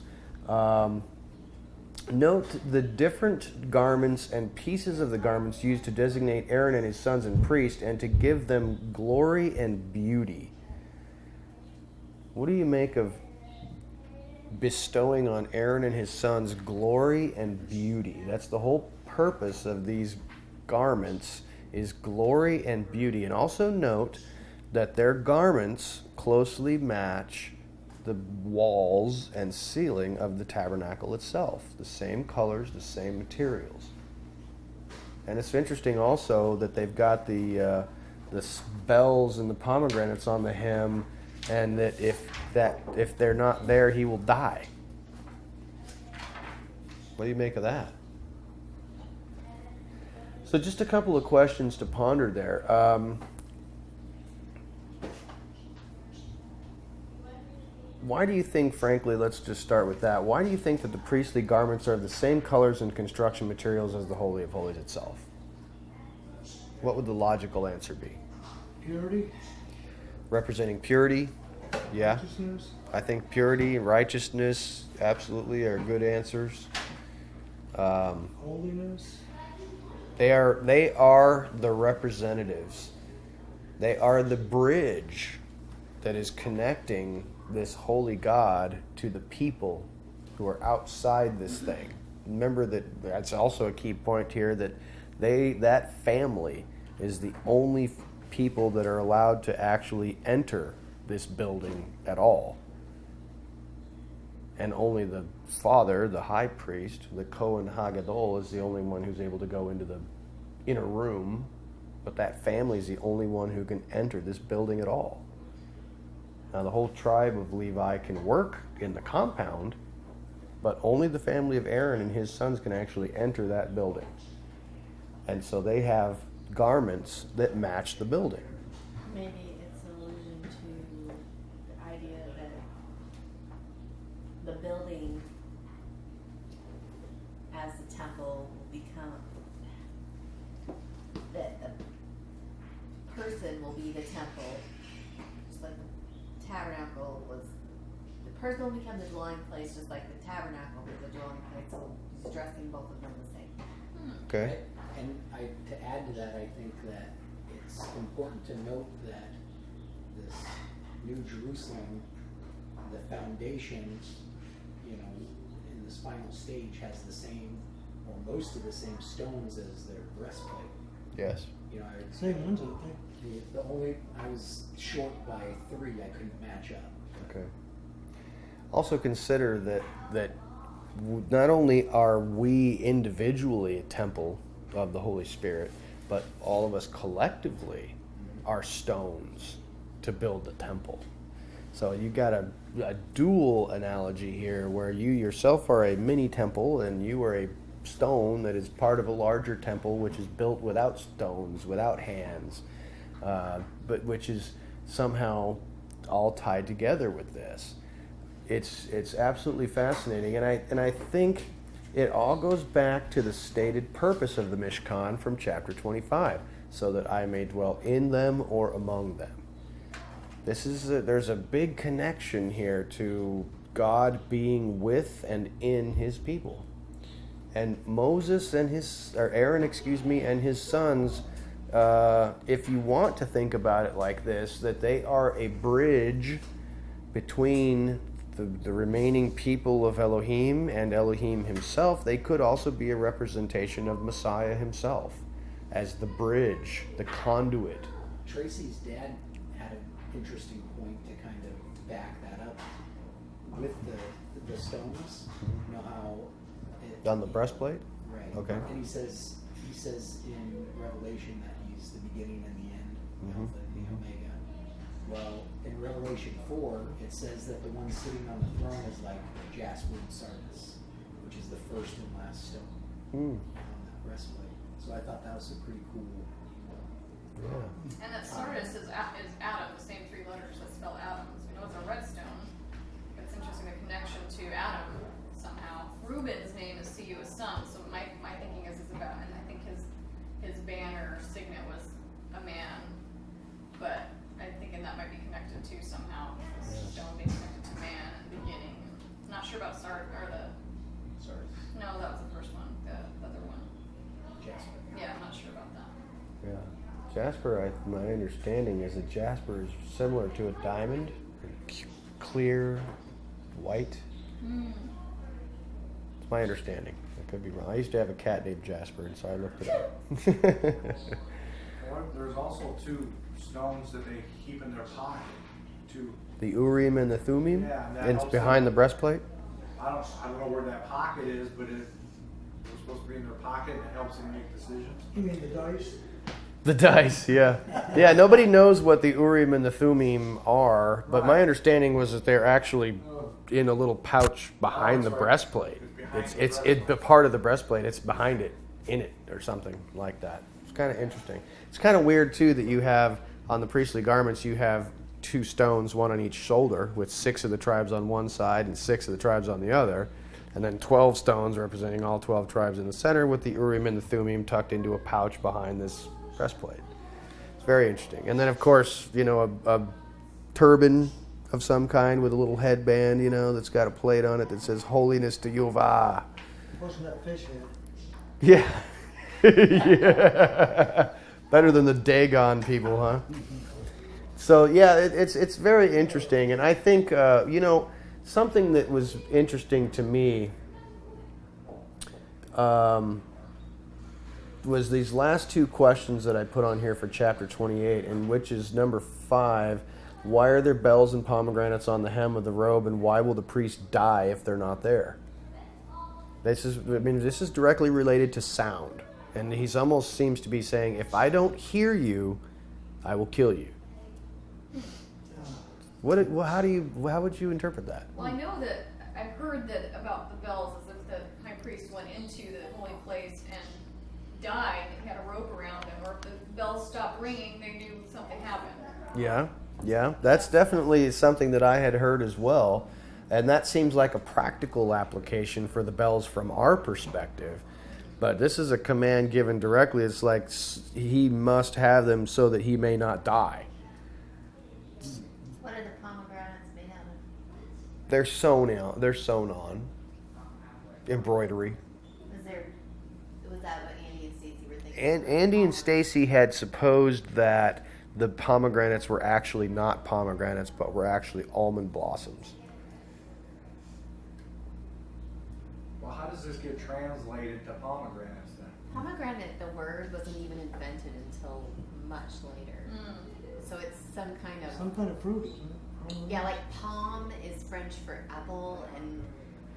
Note the different garments and pieces of the garments used to designate Aaron and his sons and priests and to give them glory and beauty. What do you make of bestowing on Aaron and his sons glory and beauty? That's the whole purpose of these garments, is glory and beauty. And also note that their garments closely match the walls and ceiling of the tabernacle itself. The same colors, the same materials. And it's interesting also that they've got the bells and the pomegranates on the hem, and that if they're not there, he will die. What do you make of that? So just a couple of questions to ponder there. Why do you think, frankly, let's just start with that. Why do you think that the priestly garments are the same colors and construction materials as the Holy of Holies itself? What would the logical answer be? Purity, Representing purity? Yeah. righteousness. I think purity and righteousness absolutely are good answers. Holiness. They are the representatives They are the bridge that is connecting this holy God to the people who are outside this thing. Remember that's also a key point here, that that family is the only people that are allowed to actually enter this building at all. And only the father, the high priest, the Kohen Hagadol, is the only one who's able to go into the inner room. But that family is the only one who can enter this building at all. Now, the whole tribe of Levi can work in the compound, but only the family of Aaron and his sons can actually enter that building. And so they have garments that match the building. Maybe it's an allusion to the idea that the building as the temple will become, that the person will be the temple, just like the tabernacle was, the person will become the dwelling place, just like the tabernacle was the dwelling place, so he's dressing both of them the same. Okay? And to add to that, I think that it's important to note that this New Jerusalem, the foundation, in this final stage has the same, or most of the same stones as their breastplate. Yes. Same ones, I think. I was short by 3. I couldn't match up. Okay. Also consider that not only are we individually a temple of the Holy Spirit, but all of us collectively are stones to build the temple. So you got a dual analogy here, where you yourself are a mini temple and you are a stone that is part of a larger temple, which is built without stones, without hands, but which is somehow all tied together with this. It's absolutely fascinating, and I think it all goes back to the stated purpose of the Mishkan from chapter 25, so that I may dwell in them or among them. There's a big connection here to God being with and in his people. And Moses and Aaron, and his sons, if you want to think about it like this, that they are a bridge between the remaining people of Elohim and Elohim himself. They could also be a representation of Messiah himself as the bridge, the conduit. Tracy's dad had an interesting point to kind of back that up with the stones. You know how On the breastplate? Right. Okay. And he says in Revelation that he's the beginning and the end, Alpha and the Omega. Well, in Revelation 4, it says that the one sitting on the throne is like jasper and sardis, which is the first and last stone on that breastplate. So I thought that was a pretty cool. Yeah. And that sardis is Adam, the same 3 letters that spell Adam. So we know it's a red stone. It's interesting, the connection to Adam somehow. Reuben's name is see you as son, so my thinking is about, and I think his banner or signet was a man, but I'm thinking that might be connected to somehow, stone being connected to man in the beginning. Not sure about Sardis. No, that was the first one, the other one. Jasper. Yeah, I'm not sure about that. Yeah. Jasper, my understanding is that jasper is similar to a diamond, clear, white. It's my understanding. I could be wrong. I used to have a cat named Jasper, and so I looked it up. There's also 2 stones that they keep in their pocket. 2. The Urim and the Thummim? Yeah, and that and it's helps behind them. the breastplate? I don't know where that pocket is, but they're supposed to be in their pocket, and it helps them make decisions. You mean the dice? The dice, yeah. Yeah, nobody knows what the Urim and the Thummim are, but my understanding was that they're actually in a little pouch behind the breastplate. It's the part of the breastplate. It's behind it, in it, or something like that. It's kind of interesting. It's kind of weird, too, that you have, on the priestly garments, you have 2 stones, one on each shoulder, with 6 of the tribes on one side and 6 of the tribes on the other, and then 12 stones representing all 12 tribes in the center, with the Urim and the Thummim tucked into a pouch behind this breastplate. It's very interesting. And then, of course, a turban of some kind with a little headband, that's got a plate on it that says "Holiness to Yehovah." Wasn't that fish head? Yeah. Yeah. Better than the Dagon people, huh? So yeah, it's very interesting, and I think something that was interesting to me was these last two questions that I put on here for chapter 28, and which is number 5. Why are there bells and pomegranates on the hem of the robe, and why will the priest die if they're not there? This is directly related to sound, and he's almost seems to be saying, if I don't hear you, I will kill you. How would you interpret that? Well, I know that I've heard that about the bells is if the high priest went into the holy place and died and had a rope around him, or if the bells stopped ringing, they knew something happened. Yeah, that's definitely something that I had heard as well, and that seems like a practical application for the bells from our perspective. But this is a command given directly. It's like he must have them so that he may not die. What are the pomegranates made out of? They're sewn on. Embroidery. Was that what Andy and Stacy were thinking? And Andy and Stacy had supposed that the pomegranates were actually not pomegranates, but were actually almond blossoms. Well, how does this get translated to pomegranates then? Pomegranate, the word wasn't even invented until much later. So it's some kind of fruit, isn't it? yeah, like palm is French for apple, and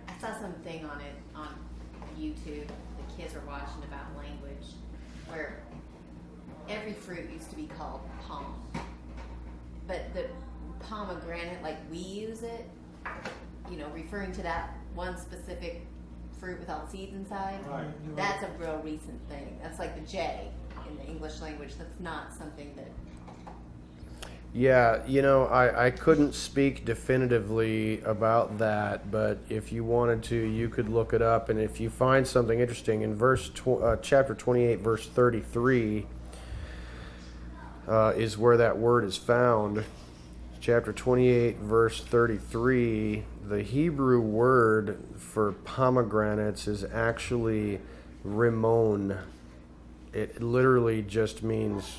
I saw something on it on YouTube. The kids were watching about language, where every fruit used to be called palm, but the pomegranate, like we use it, referring to that one specific fruit with all seeds inside. Right. That's a real recent thing. That's like the J in the English language. That's not something that. Yeah, I couldn't speak definitively about that, but if you wanted to, you could look it up. And if you find something interesting, in chapter 28, verse 33 is where that word is found. Chapter 28, verse 33, the Hebrew word for pomegranates is actually rimon. It literally just means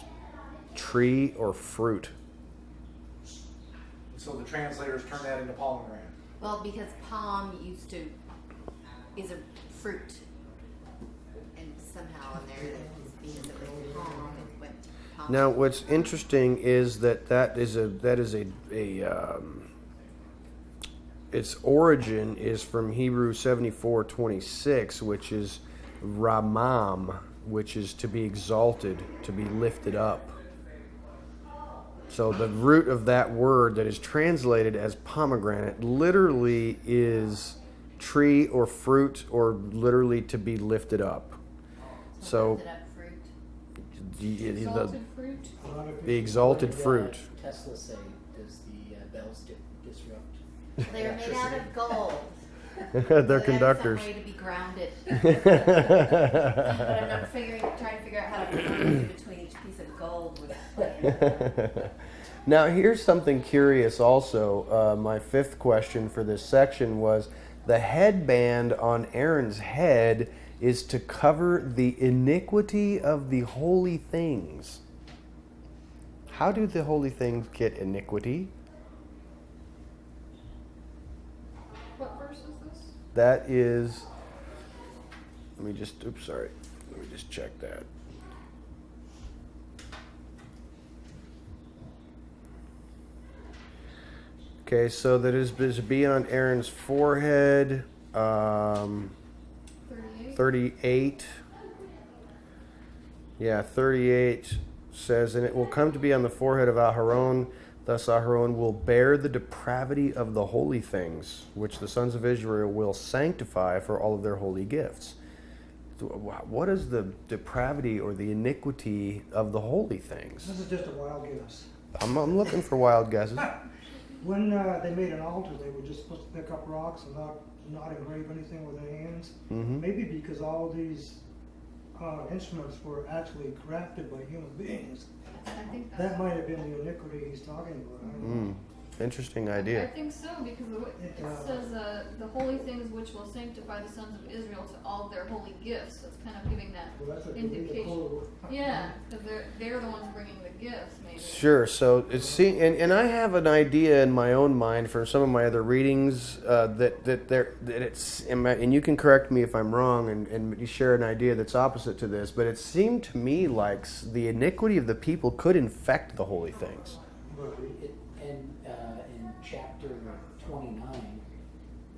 tree or fruit. So the translators turn that into pomegranate. Well, because palm is a fruit, and somehow in there, because it was palm, it went to palm. Now, what's interesting is that its origin is from Hebrew 74:26, which is ramam, which is to be exalted, to be lifted up. So the root of that word that is translated as pomegranate literally is tree or fruit, or literally to be lifted up. So Lifted up fruit. Exalted fruit. the exalted What did, fruit. Tesla say, does the bells disrupt? They're made out of gold. They're So conductors. Some way to be grounded. But I'm not trying to figure out how to put in between each piece of gold with plan. Now, here's something curious also. My 5th question for this section was, the headband on Aaron's head is to cover the iniquity of the holy things. How do the holy things get iniquity? What verse is this? That is, let me just check that. Okay, so that is to be on Aaron's forehead, 38. Yeah, 38 says, and it will come to be on the forehead of Aharon. Thus Aharon will bear the depravity of the holy things, which the sons of Israel will sanctify for all of their holy gifts. What is the depravity or the iniquity of the holy things? This is just a wild guess. I'm looking for wild guesses. When they made an altar, they were just supposed to pick up rocks and not engrave anything with their hands. Mm-hmm. Maybe because all these instruments were actually crafted by human beings. I think that's That might have been the iniquity he's talking about. I don't know. Interesting I idea. think so, because it says the holy things which will sanctify the sons of Israel to all their holy gifts. So it's kind of giving that Well, that's what they need to indication. call it. Yeah, because they're the ones bringing the gifts, maybe. Sure. So and I have an idea in my own mind from some of my other readings that it's, and you can correct me if I'm wrong, and you share an idea that's opposite to this, but it seemed to me like the iniquity of the people could infect the holy things. In chapter 29,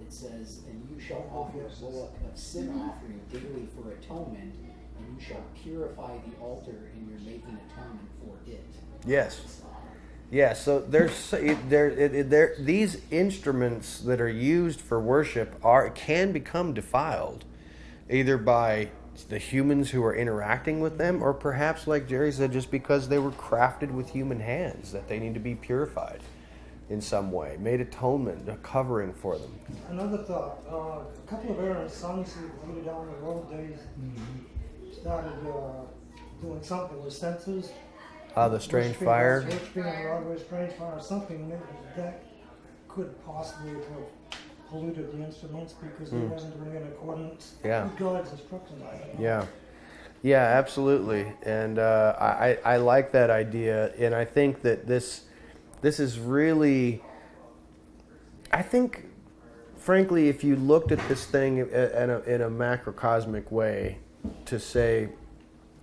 it says, "And you shall offer a bullock of sin offering daily for atonement, and you shall purify the altar in your making atonement for it." Yes. Yeah, so these instruments that are used for worship can become defiled, either by the humans who are interacting with them, or perhaps, like Jerry said, just because they were crafted with human hands, that they need to be purified in some way, made atonement, a covering for them. Another thought, a couple of Aaron's sons who later down the road, they started doing something with censers. The strange fire. Worshiping a strange fire, something that could possibly have polluted the instruments because they wasn't doing it in accordance with God's instructions. Yeah, absolutely. And I like that idea, and I think that this is really, I think, frankly, if you looked at this thing in a macrocosmic way, to say,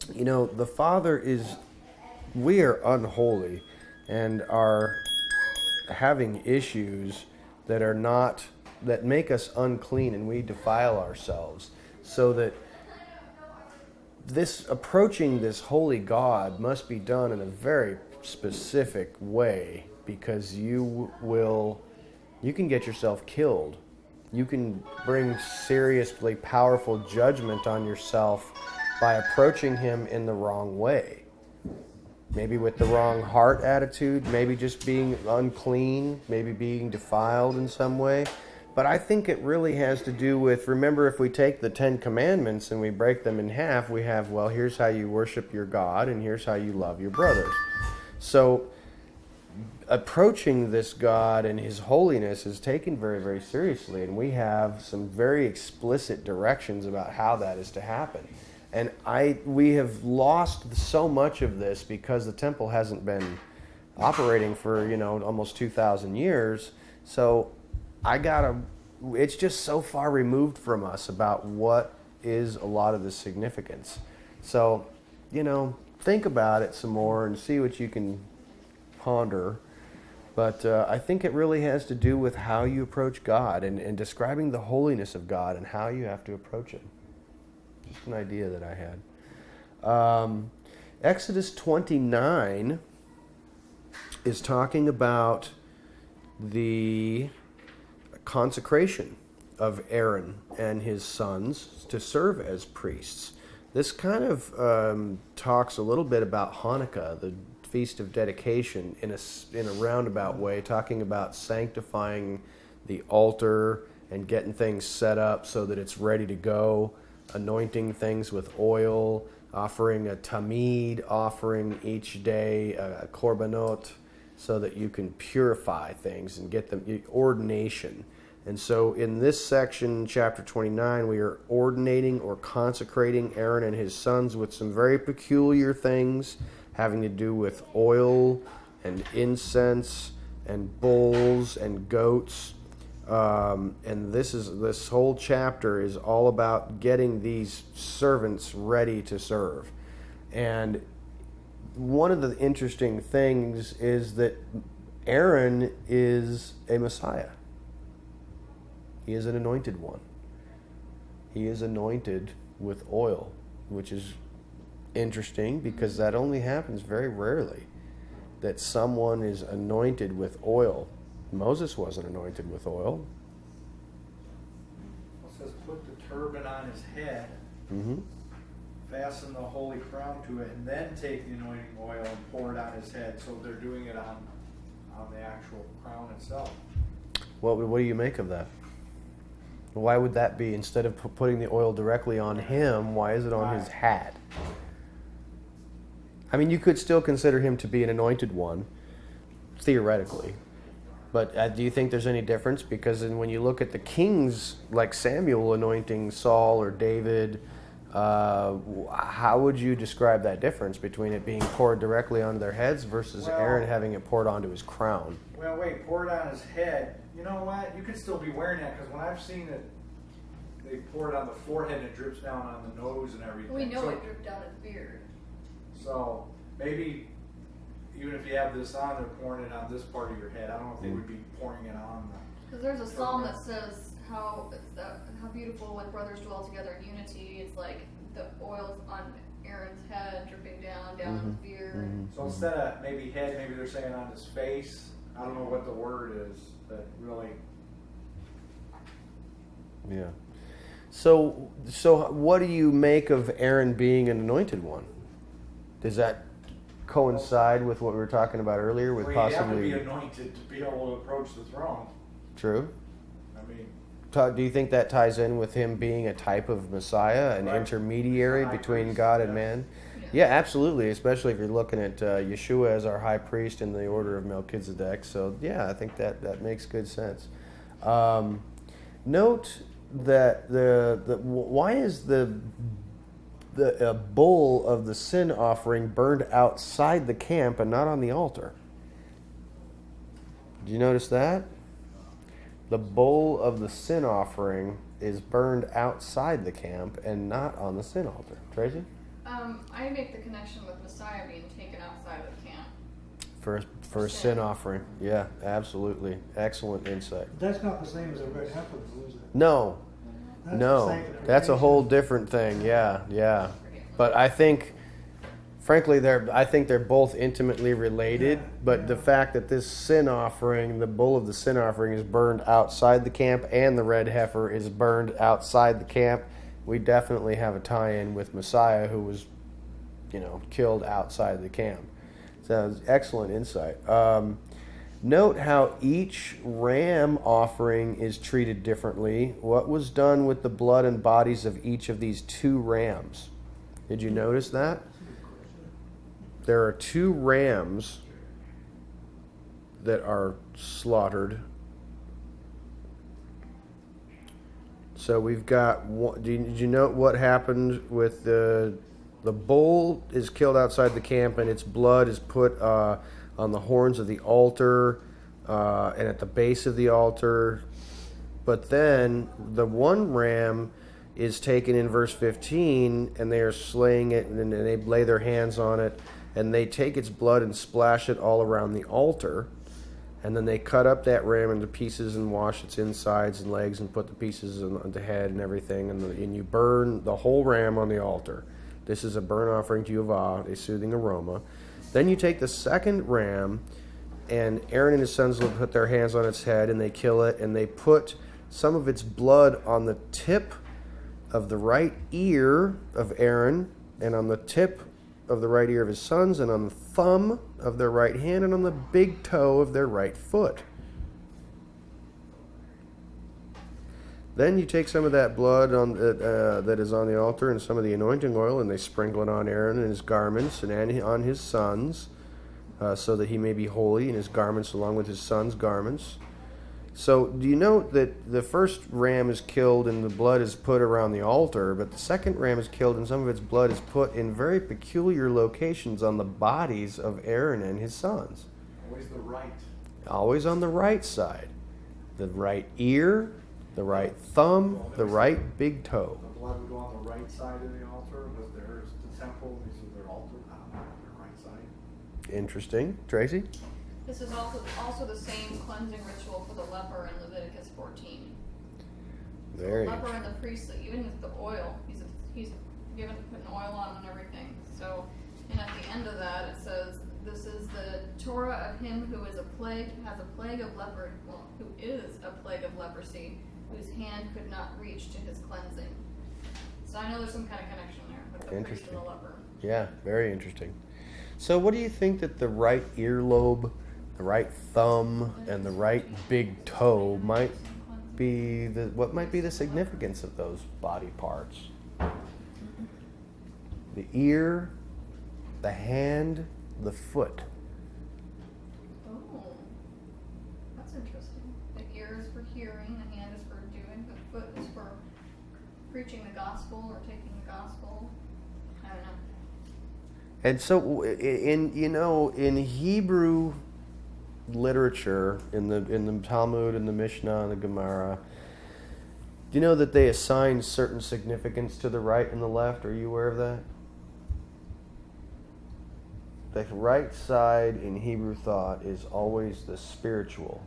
the Father we are unholy and are having issues that make us unclean, and we defile ourselves, so that approaching this holy God must be done in a very specific way, because you can get yourself killed. You can bring seriously powerful judgment on yourself by approaching him in the wrong way. Maybe with the wrong heart attitude, maybe just being unclean, maybe being defiled in some way. But I think it really has to do with, remember, if we take the 10 Commandments and we break them in half, we have, well, here's how you worship your God, and here's how you love your brothers. So approaching this God and his holiness is taken very, very seriously, and we have some very explicit directions about how that is to happen. And we have lost so much of this because the temple hasn't been operating for, almost 2,000 years. So it's just so far removed from us about what is a lot of the significance. So, think about it some more and see what you can ponder. But I think it really has to do with how you approach God and describing the holiness of God and how you have to approach him. Just an idea that I had. Exodus 29 is talking about the consecration of Aaron and his sons to serve as priests. This kind of talks a little bit about Hanukkah, the Feast of Dedication, in a roundabout way, talking about sanctifying the altar and getting things set up so that it's ready to go, anointing things with oil, offering a tamid offering each day, a korbanot, so that you can purify things and get them, ordination. And so in this section, chapter 29, we are ordinating or consecrating Aaron and his sons with some very peculiar things having to do with oil and incense and bulls and goats. And this whole chapter is all about getting these servants ready to serve. And one of the interesting things is that Aaron is a Messiah. He is an anointed one. He is anointed with oil, which is interesting because that only happens very rarely, that someone is anointed with oil. Moses wasn't anointed with oil. It says put the turban on his head, fasten the holy crown to it, and then take the anointing oil and pour it on his head. So they're doing it on the actual crown itself. What do you make of that? Why would that be, instead of putting the oil directly on him, why is it on his hat? I mean, you could still consider him to be an anointed one, theoretically. But do you think there's any difference? Because when you look at the kings, like Samuel anointing Saul or David, how would you describe that difference between it being poured directly onto their heads versus Aaron having it poured onto his crown? Well, wait, pour it on his head. You know what? You could still be wearing that, because when I've seen it, they pour it on the forehead and it drips down on the nose and everything. We know So- it dripped down his beard. So maybe even if you have this on, they're pouring it on this part of your head. I don't know if they would be pouring it on the. Because there's a psalm that says how beautiful when brothers dwell together in unity. It's like the oil's on Aaron's head dripping down his beard. So instead of maybe head, maybe they're saying on his face. I don't know what the word is, but really. Yeah. So what do you make of Aaron being an anointed one? Does that coincide with what we were talking about earlier with Well, you possibly? have to be anointed to be able to approach the throne. True. I mean, Do you think that ties in with him being a type of Messiah, an Right. intermediary High between priest, God and yeah. man? Yeah, absolutely. Especially if you're looking at Yeshua as our high priest in the order of Melchizedek. So yeah, I think that makes good sense. Note that why is the bull of the sin offering burned outside the camp and not on the altar? Did you notice that? The bull of the sin offering is burned outside the camp and not on the sin altar. Tracy? I make the connection with Messiah being taken outside of the camp. For a sin offering. Yeah, absolutely. Excellent insight. That's not the same as a red heifer, though, is it? No, That's no. sanctification. That's a whole different thing. Yeah. But I think, frankly, they're both intimately related. Yeah, But the fact that this sin offering, the bull of the sin offering, is burned outside the camp, and the red heifer is burned outside the camp, we definitely have a tie-in with Messiah, who was, killed outside the camp. So excellent insight. Note how each ram offering is treated differently. What was done with the blood and bodies of each of these two rams? Did you notice that? There are two rams that are slaughtered. So we've got one. Did you note what happened with the bull is killed outside the camp, and its blood is put on the horns of the altar and at the base of the altar. But then the one ram is taken in verse 15, and they are slaying it, and they lay their hands on it, and they take its blood and splash it all around the altar. And then they cut up that ram into pieces and wash its insides and legs and put the pieces on the head and everything. And you burn the whole ram on the altar. This is a burnt offering to Yehovah, a soothing aroma. Then you take the second ram, and Aaron and his sons will put their hands on its head, and they kill it, and they put some of its blood on the tip of the right ear of Aaron, and on the tip of the right ear of his sons, and on the thumb of their right hand, and on the big toe of their right foot. Then you take some of that blood that is on the altar and some of the anointing oil, and they sprinkle it on Aaron and his garments and on his sons, so that he may be holy in his garments along with his sons' garments. So do you note that the first ram is killed and the blood is put around the altar, but the second ram is killed and some of its blood is put in very peculiar locations on the bodies of Aaron and his sons? Always the right. Always on the right side. The right ear, the right thumb, the right big toe. The blood would go on the right side of the altar. Was theirs the temple? This is their altar. I don't know, their right side. Interesting. Tracy? This is also the same cleansing ritual for the leper in Leviticus 14. Very The leper interesting. and the priest, even with the oil, he's given putting oil on him and everything. So, and at the end of that, it says, "This is the Torah of him who is a plague, who is a plague of leprosy, whose hand could not reach to his cleansing." So I know there's some kind of connection there with the priest and Interesting. the leper. Yeah, very interesting. So what do you think that the right earlobe, the right thumb, and the right big toe might be what might be the significance of those body parts? The ear, the hand, the foot. Oh, that's interesting. for hearing, the hand is for doing, the foot is for preaching the gospel or taking the gospel. I don't know. And so, in Hebrew literature, in the Talmud and the Mishnah and the Gemara, do you know that they assign certain significance to the right and the left? Are you aware of that? The right side in Hebrew thought is always the spiritual.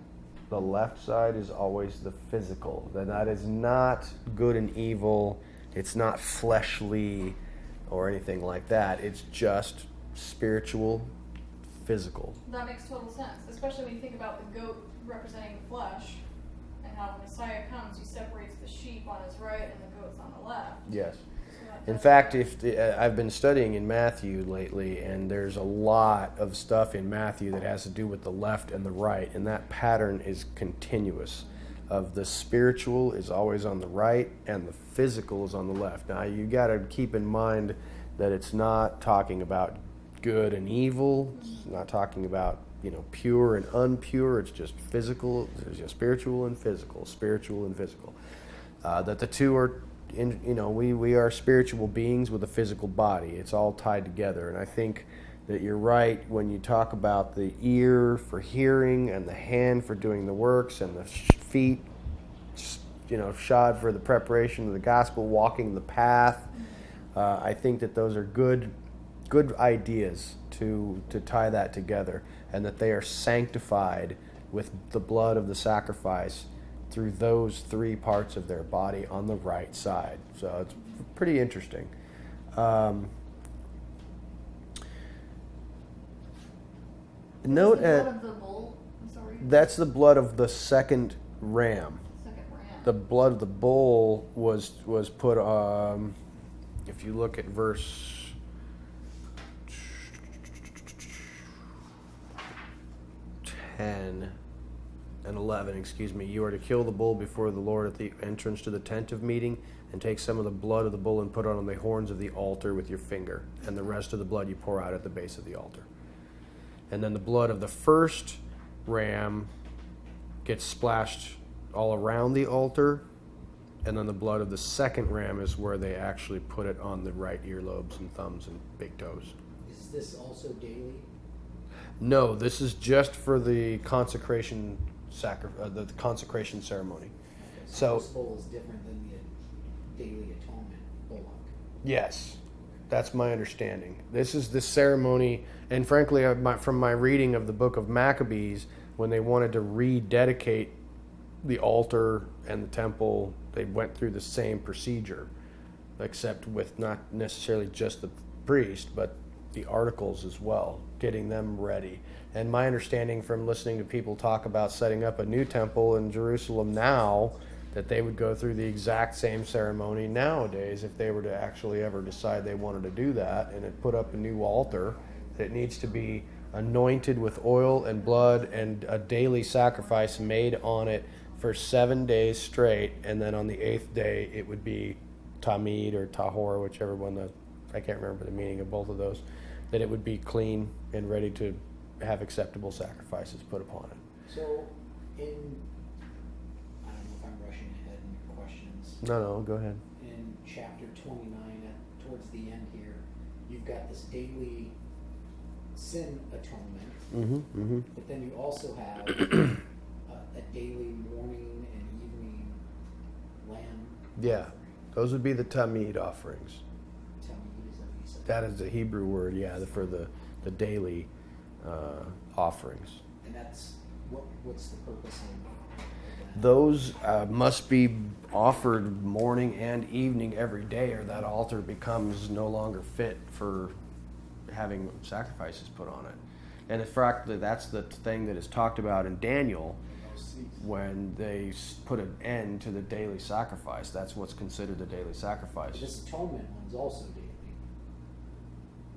The left side is always the physical. That is not good and evil. It's not fleshly or anything like that. It's just spiritual, physical. That makes total sense, especially when you think about the goat representing the flesh, and how when Messiah comes, he separates the sheep on his right and the goats on the left. Yes. So that In does- fact, I've been studying in Matthew lately, and there's a lot of stuff in Matthew that has to do with the left and the right, and that pattern is continuous. Of the spiritual is always on the right, and the physical is on the left. Now, you got to keep in mind that it's not talking about good and evil. It's not talking about pure and unpure. It's just physical. There's just spiritual and physical. That the two are. We are spiritual beings with a physical body. It's all tied together. And I think that you're right when you talk about the ear for hearing and the hand for doing the works and the feet, shod for the preparation of the gospel, walking the path. I think that those are good ideas to tie that together, and that they are sanctified with the blood of the sacrifice through those three parts of their body on the right side. So it's pretty interesting. Note the blood at of the bull. I'm sorry. that's the blood of the second ram. Second ram. The blood of the bull was put. If you look at verse 10 and 11, you are to kill the bull before the Lord at the entrance to the tent of meeting, and take some of the blood of the bull and put it on the horns of the altar with your finger, and the rest of the blood you pour out at the base of the altar. And then the blood of the first ram gets splashed all around the altar, and then the blood of the second ram is where they actually put it on the right earlobes and thumbs and big toes. Is this also daily? No, this is just for the consecration the consecration ceremony. Okay, So- this bowl is different than the daily atonement bullock. Yes, that's my understanding. This is the ceremony, and frankly, from my reading of the book of Maccabees, when they wanted to rededicate the altar and the temple, they went through the same procedure, except with not necessarily just the priest, but the articles as well, getting them ready. And my understanding from listening to people talk about setting up a new temple in Jerusalem now, that they would go through the exact same ceremony nowadays if they were to actually ever decide they wanted to do that, and it put up a new altar. It needs to be anointed with oil and blood, and a daily sacrifice made on it for 7 days straight, and then on the 8th day it would be tamid or tahor, whichever one I can't remember the meaning of both of those, that it would be clean and ready to have acceptable sacrifices put upon it. So, I don't know if I'm rushing ahead in questions. No, go ahead. In chapter 29, towards the end here, you've got this daily sin atonement, but then you also have a daily morning and evening lamb. Yeah, those would be the tamid offerings. Tell me, is that what you said? That is the Hebrew word, for the daily offerings. And that's what's the purpose of that? Those must be offered morning and evening every day, or that altar becomes no longer fit for having sacrifices put on it. And in fact, that's the thing that is talked about in Daniel when they put an end to the daily sacrifice. That's what's considered the daily sacrifice. But this atonement one's also daily.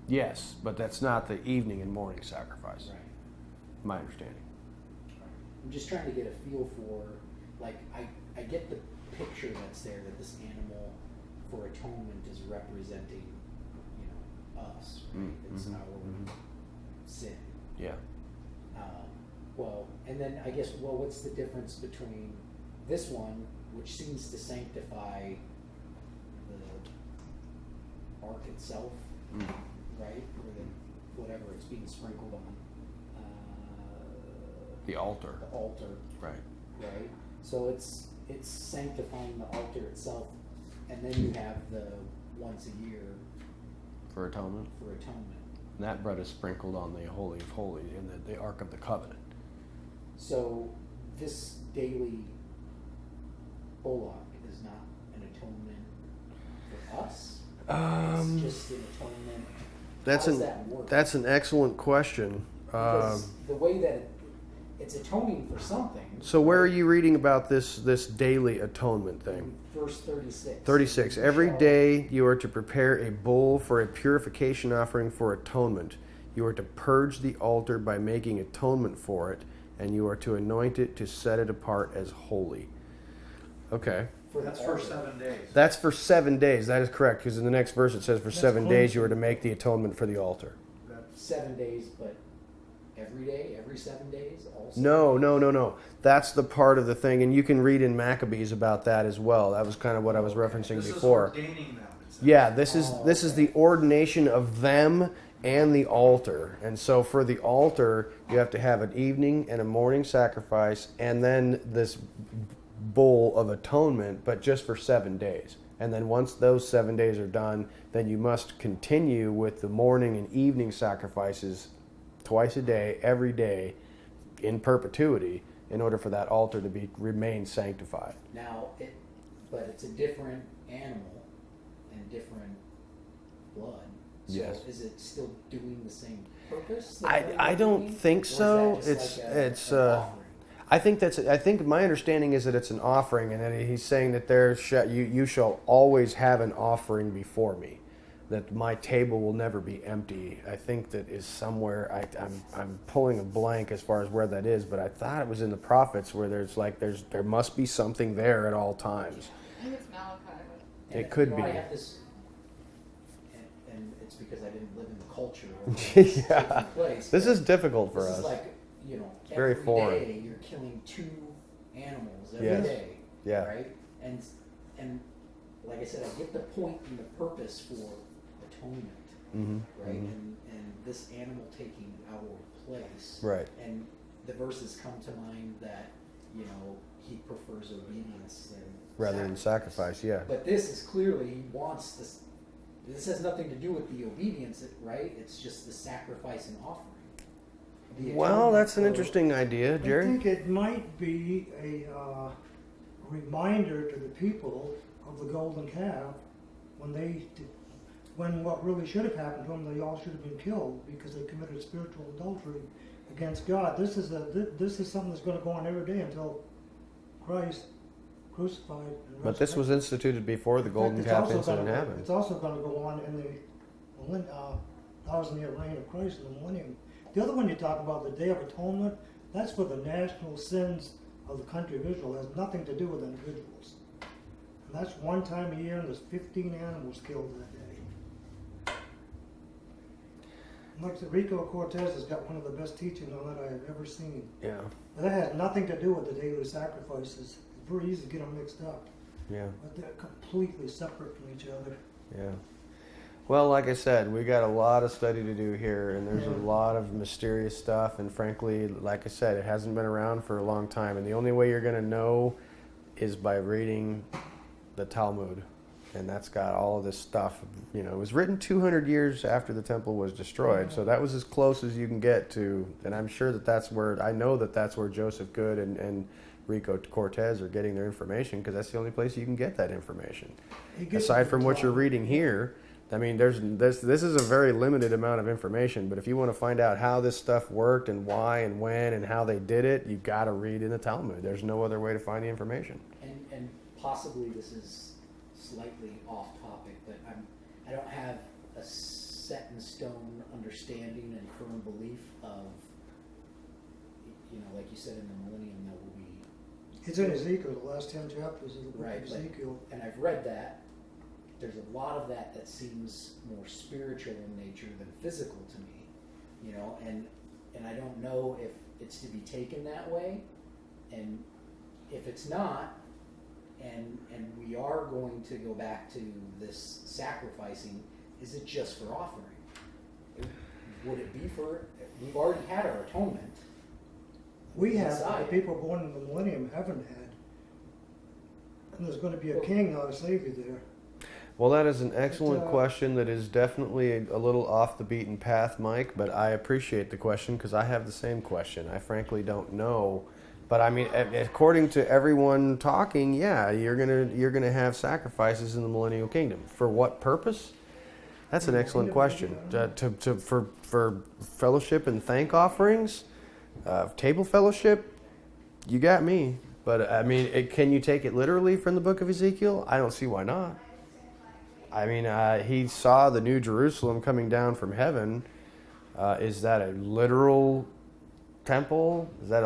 Yes, but that's not the evening and morning sacrifice, Right. my understanding. I'm just trying to get a feel for, like, I get the picture that's there, that this animal for atonement is representing, us, right? It's our sin. Yeah. And then I guess, what's the difference between this one, which seems to sanctify the ark itself, right? Or the, whatever it's being sprinkled on. The altar. The altar. Right. Right? So it's sanctifying the altar itself, and then you have the once a year For atonement. for atonement. And that bread is sprinkled on the Holy of Holies in the Ark of the Covenant. So this daily bullock is not an atonement for us. It's just an atonement. That's How does an that work? that's an excellent question. Because the way that it's atoning for something. So where are you reading about this daily atonement thing? Verse 36. 36. Every day you are to prepare a bull for a purification offering for atonement. You are to purge the altar by making atonement for it, and you are to anoint it to set it apart as holy. Okay. That's for 7 days. That's for 7 days. That is correct, because in the next verse it says for That's 7 days you are to cleansing. make the atonement for the altar. 7 days, but every day, every 7 days also? No. That's the part of the thing, and you can read in Maccabees about that as well. That was kind of what I was referencing This before. is ordaining them. it says. Yeah, this is the ordination of them and the altar. And so for the altar, you have to have an evening and a morning sacrifice, and then this bowl of atonement, but just for 7 days. And then once those 7 days are done, then you must continue with the morning and evening sacrifices twice a day, every day, in perpetuity, in order for that altar to remain sanctified. Now, but it's a different animal and different blood. So Yes. is it still doing the same purpose? I don't think so. It's I think my understanding is that it's an offering, and that he's saying that you shall always have an offering before me, that my table will never be empty. I think that is somewhere. I'm pulling a blank as far as where that is, but I thought it was in the prophets where there must be something there at all times. I think it's Malachi. And It could you know, be. I have this, and it's because I didn't live in the culture where it's Yeah. taking place. This but is difficult for this us. is like, very every foreign. day you're killing 2 animals every Yes. day. Yeah. Right? And like I said, I get the point and the purpose for atonement. Mhm, Right? mhm. And this animal taking our place. Right. And the verses come to mind that, he prefers obedience Rather than sacrifice, yeah. But this is clearly, he wants this. This has nothing to do with the obedience, right? It's just the sacrifice and offering. The Well, atonement that's an for- interesting idea, I Jerry. think it might be a reminder to the people of the golden calf when what really should have happened to them, they all should have been killed because they committed spiritual adultery against God. This is something that's going to go on every day until Christ crucified and But this was resurrected. instituted before the In fact, golden it's calf also incident gonna- happened. It's also going to go on in the 1,000-year reign of Christ in the millennium. The other one you talk about, the Day of Atonement, that's for the national sins of the country of Israel. It has nothing to do with individuals. And that's one time a year, and there's 15 animals killed that day. Like Rico Cortez has got one of the best teaching on that I have ever seen. Yeah, But that has nothing to do with the daily sacrifices. It's very easy to get them mixed up. yeah, But they're completely separate from each other. yeah. Well, like I said, we got a lot of study to do here, and there's a Yeah. lot of mysterious stuff. And frankly, like I said, it hasn't been around for a long time. And the only way you're going to know is by reading the Talmud, and that's got all of this stuff. It was written 200 years after the temple was destroyed, so that was as close as you can get to. And I'm sure that's where Joseph Good and Rico Cortez are getting their information, because that's the only place you can get that information. He gets Aside it from what you're Talmud. reading here, I mean, this is a very limited amount of information. But if you want to find out how this stuff worked and why and when and how they did it, you got to read in the Talmud. There's no other way to find the information. And possibly this is slightly off topic, but I don't have a set in stone understanding and firm belief of, like you said, in the millennium there will be. It's in Ezekiel, the last 10 chapters of the book Right, of Ezekiel. and I've read that. There's a lot of that seems more spiritual in nature than physical to me, and I don't know if it's to be taken that way, and if it's not, and we are going to go back to this sacrificing, is it just for offering? Would it be for, we've already had our atonement. We have, Inside. the people born in the millennium haven't had. And there's going to be a king, not a savior there. Well, that is an excellent But, question that is definitely a little off the beaten path, Mike, but I appreciate the question because I have the same question. I frankly don't know. But I mean, according to everyone talking, yeah, you're gonna have sacrifices in the millennial kingdom. For what purpose? That's an excellent question. For fellowship and thank offerings, table fellowship, you got me. But I mean, can you take it literally from the book of Ezekiel? I don't see why not. I mean, he saw the New Jerusalem coming down from heaven. Is that a literal temple? Is that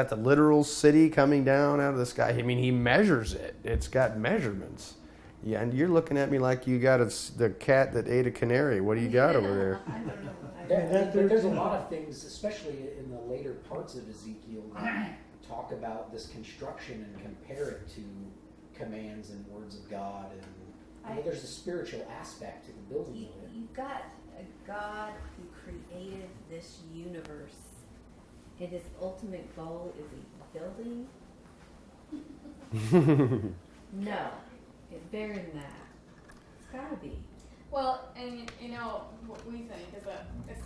the literal city coming down out of the sky? I mean, he measures it. It's got measurements. Yeah, and you're looking at me like you got the cat that ate a canary. What do you got over there? I don't know. But there's a lot of things, especially in the later parts of Ezekiel, that talk about this construction and compare it to commands and words of God. And there's a spiritual aspect to the building of it. You've got a God who created this universe, and his ultimate goal is a building? No, it's bigger than that. It's gotta be. Well, and you know what we think is that it's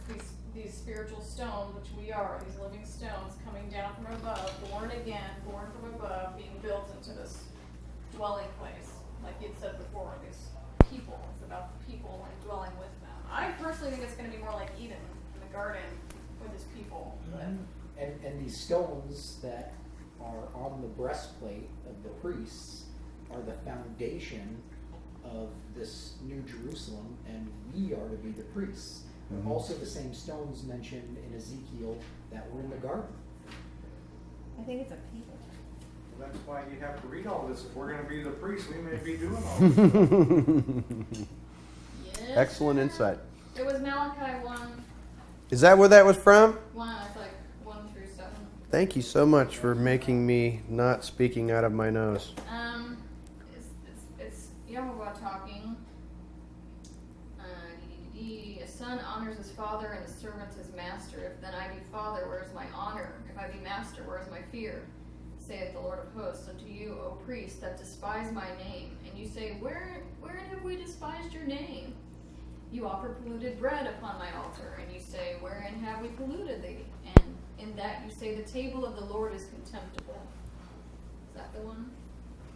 these spiritual stones, which we are, these living stones coming down from above, born again, born from above, being built into this dwelling place. Like you'd said before, these people. It's about the people and dwelling with them. I personally think it's going to be more like Eden in the garden with his people. But And these stones that are on the breastplate of the priests are the foundation of this New Jerusalem, and we are to be the priests. Mm-hmm. Also the same stones mentioned in Ezekiel that were in the garden. I think it's a people. Well, that's why you have to read all this. If we're going to be the priests, we may be doing all this. yes, Excellent insight. It was Malachi 1, Is that where that was from? it's like 1 through 7. Thank you so much for making me not speaking out of my nose. It's Yahweh talking. A son honors his father and a servant his master. If then I be father, where is my honor? If I be master, where is my fear? Saith the Lord of hosts unto you, O priests, that despise my name. And you say, Wherein have we despised your name? You offer polluted bread upon my altar, and you say, Wherein have we polluted thee? And in that you say, The table of the Lord is contemptible. Is that the one?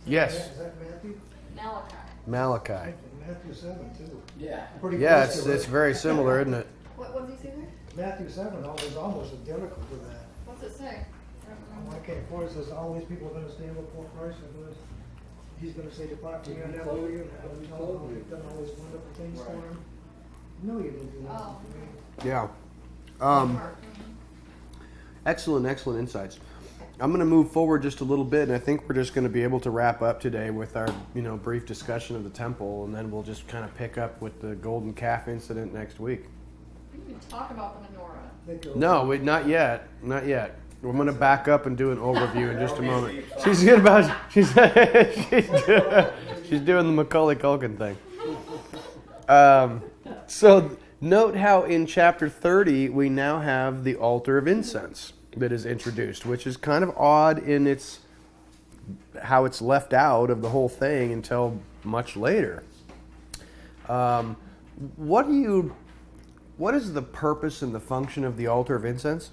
Yes, Is that Matthew? Malachi. Malachi. Matthew 7 too. Yeah. Pretty Yeah, close it's to it. very similar, isn't it? What does he say there? Matthew 7 is almost identical to that. What's it say? I don't remember. I came forward, it says, all these people are going to stand before Christ, and he's going to say, depart from me, I never knew you, and how we tell him you've done all these wonderful things for him. No, you didn't do nothing for me. Yeah. Mark. Excellent insights. I'm going to move forward just a little bit, and I think we're just going to be able to wrap up today with our, brief discussion of the temple, and then we'll just kind of pick up with the golden calf incident next week. We didn't even talk about the menorah. No, not yet. We're going to back up and do an overview in just a moment. She's doing the Macaulay Culkin thing. So note how in chapter 30 we now have the altar of incense that is introduced, which is kind of odd in how it's left out of the whole thing until much later. What is the purpose and the function of the altar of incense?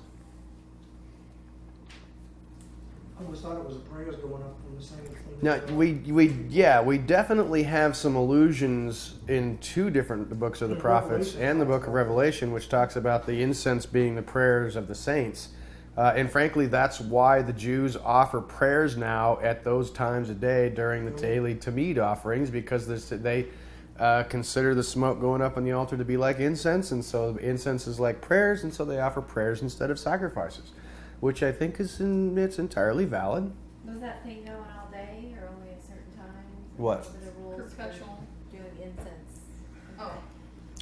I always thought it was a prayers going up from the same thing. Now we definitely have some allusions in two different books of the prophets and the book of Revelation, which talks about the incense being the prayers of the saints. And frankly, that's why the Jews offer prayers now at those times of day during the daily Tamid offerings, because they consider the smoke going up on the altar to be like incense, and so incense is like prayers, and so they offer prayers instead of sacrifices, which I think it's entirely valid. Was that thing going all day or only at certain times? What? What were the rules for Perpetual. doing incense? Oh,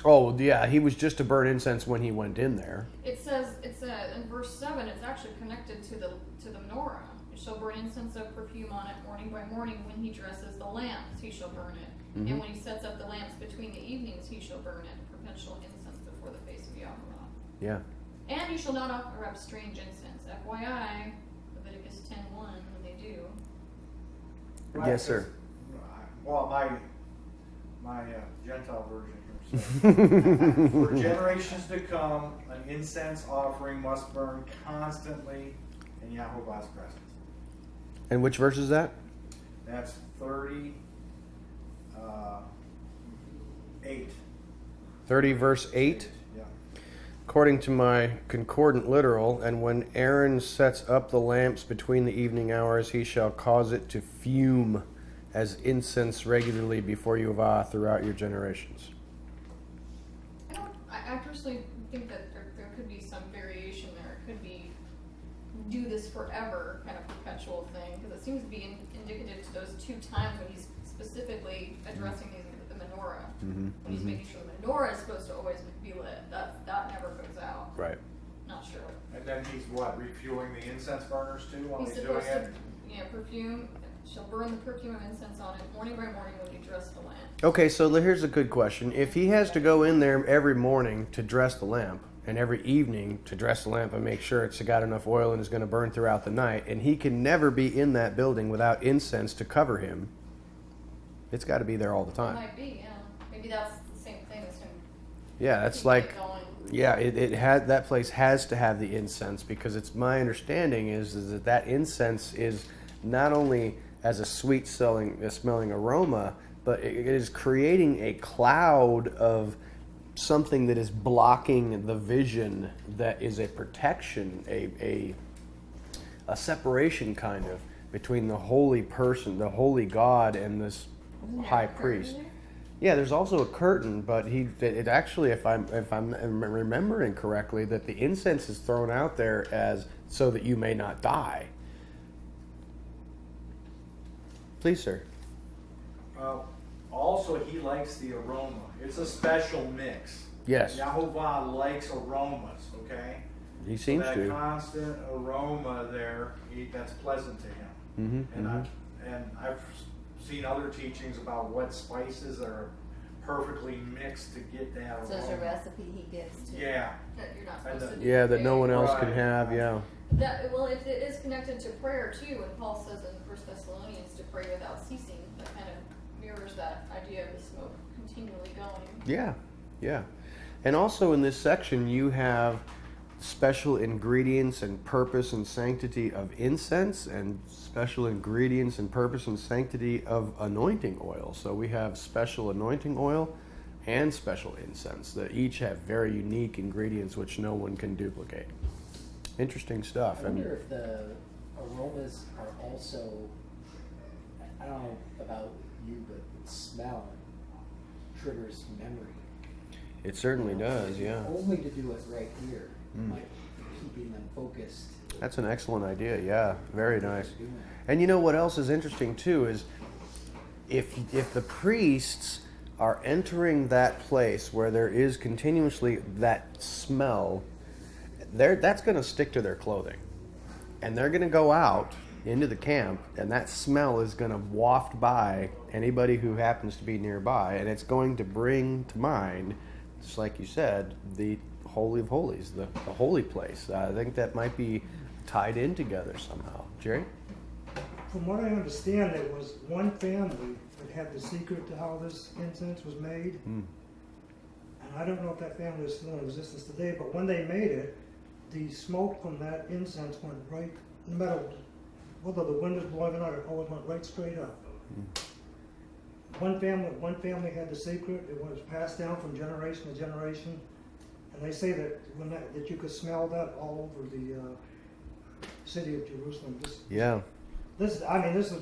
Oh, yeah, he was just to burn incense when he went in there. it says in verse 7. It's actually connected to the menorah. It shall burn incense of perfume on it morning by morning. When he dresses the lamps, he shall burn it. Mhm. And when he sets up the lamps between the evenings, he shall burn it, perpetual incense before the face of Yahweh. Yeah. And you shall not offer up strange incense. FYI, Leviticus 10:1, when they do. Right, Yes, sir. 'cause, well, my Gentile version here says, for generations to come, an incense offering must burn constantly in Yahovah's presence. And which verse is that? That's 38. 30 verse 8. Yeah. According to my concordant literal, and when Aaron sets up the lamps between the evening hours, he shall cause it to fume as incense regularly before Yehovah throughout your generations. I personally think that there could be some variation there. It could be do this forever kind of perpetual thing, because it seems to be indicative to those two times when he's specifically addressing these the menorah. Mm-hmm. When he's making sure the menorah is supposed to always be lit. That never goes out. Right. Not sure. And then he's what, refueling the incense burners too while He's he's doing supposed it? to, perfume. Shall burn the perfume of incense on it morning by morning when you dress the lamp. Okay, so here's a good question. If he has to go in there every morning to dress the lamp, and every evening to dress the lamp and make sure it's got enough oil and is going to burn throughout the night, and he can never be in that building without incense to cover him, it's got to be there all the It time. might be, yeah. Maybe that's the same thing as him. Yeah, that's keeping like, it going. yeah, it had, that place has to have the incense, because it's my understanding is that incense is not only as a sweet smelling aroma, but it is creating a cloud of something that is blocking the vision, that is a protection, a separation kind of between the holy person, the holy God, and this Isn't there high a curtain priest. there? Yeah, there's also a curtain, but it actually, if I'm remembering correctly, that the incense is thrown out there as so that you may not die. Please, sir. Also, he likes the aroma. It's a special mix. Yes, Yahovah likes aromas, okay? he seems that to. constant aroma there, that's pleasant to him. Mm-hmm, And I've seen other teachings about what spices are perfectly mixed to get that aroma. So there's a recipe he gives to. Yeah. That you're not And supposed to do. Yeah, that no one else can Right. have. Yeah. Well, if it is connected to prayer too, and Paul says in 1 Thessalonians to pray without ceasing, that kind of mirrors that idea of the smoke continually going. Yeah, yeah. And also in this section, you have special ingredients and purpose and sanctity of incense, and special ingredients and purpose and sanctity of anointing oil. So we have special anointing oil and special incense that each have very unique ingredients which no one can duplicate. Interesting stuff. I wonder if the aromas are also, I don't know about you, but smell triggers memory. It certainly does, yeah. Only to do it right here, Mm. like keeping them focused. That's an excellent idea, yeah. Very nice. Doing it. And you know what else is interesting too is if the priests are entering that place where there is continuously that smell, that's going to stick to their clothing. And they're going to go out into the camp, and that smell is going to waft by anybody who happens to be nearby, and it's going to bring to mind, just like you said, the Holy of Holies, the holy place. I think that might be tied in together somehow. Jerry? From what I understand, there was one family that had the secret to how this incense was made. Mm. And I don't know if that family is still in existence today, but when they made it, the smoke from that incense went right, no matter whether the wind was blowing or not, it always went right straight up. One family had the secret. It was passed down from generation to generation, and they say that that you could smell that all over the city of Jerusalem. Yeah. This is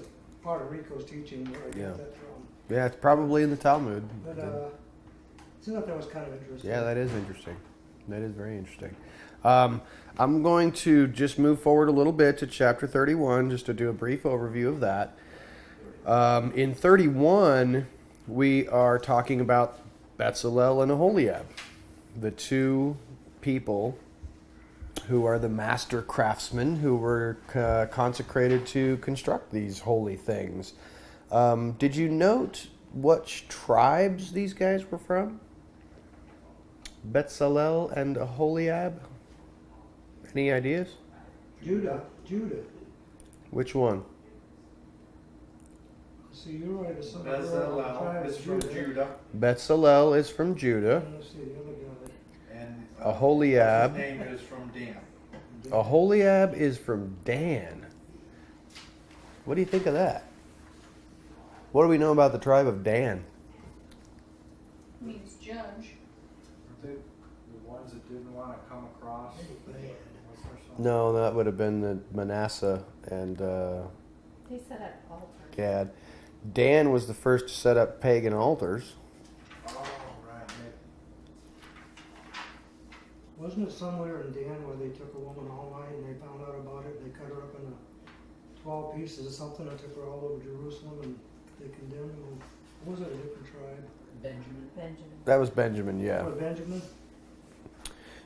part of Rico's teaching where I Yeah. get that from. Yeah, it's probably in the Talmud. But I thought that was kind of interesting. Yeah, that is interesting. That is very interesting. I'm going to just move forward a little bit to chapter 31, just to do a brief overview of that. In 31, we are talking about Bezalel and Aholiab, the two people who are the master craftsmen who were consecrated to construct these holy things. Did you note what tribes these guys were from? Bezalel and Aholiab? Any ideas? Judah. Which one? See, you're right. It's some Bezalel is from Judah. Bezalel is from Judah. Let's see, the other guy. And Aholiab. his name is from Dan. Aholiab is from Dan. What do you think of that? What do we know about the tribe of Dan? Means judge. Aren't they the ones that didn't want to come across? Was there something? No, that would have been the Manasseh and They set up altars. Gad. Dan was the first to set up pagan altars. Oh, right. Wasn't it somewhere in Dan where they took a woman all night and they found out about it? They cut her up into 12 pieces or something and took her all over Jerusalem and they condemned her. Or was it a different tribe? Benjamin. That was Benjamin, yeah. Or Benjamin?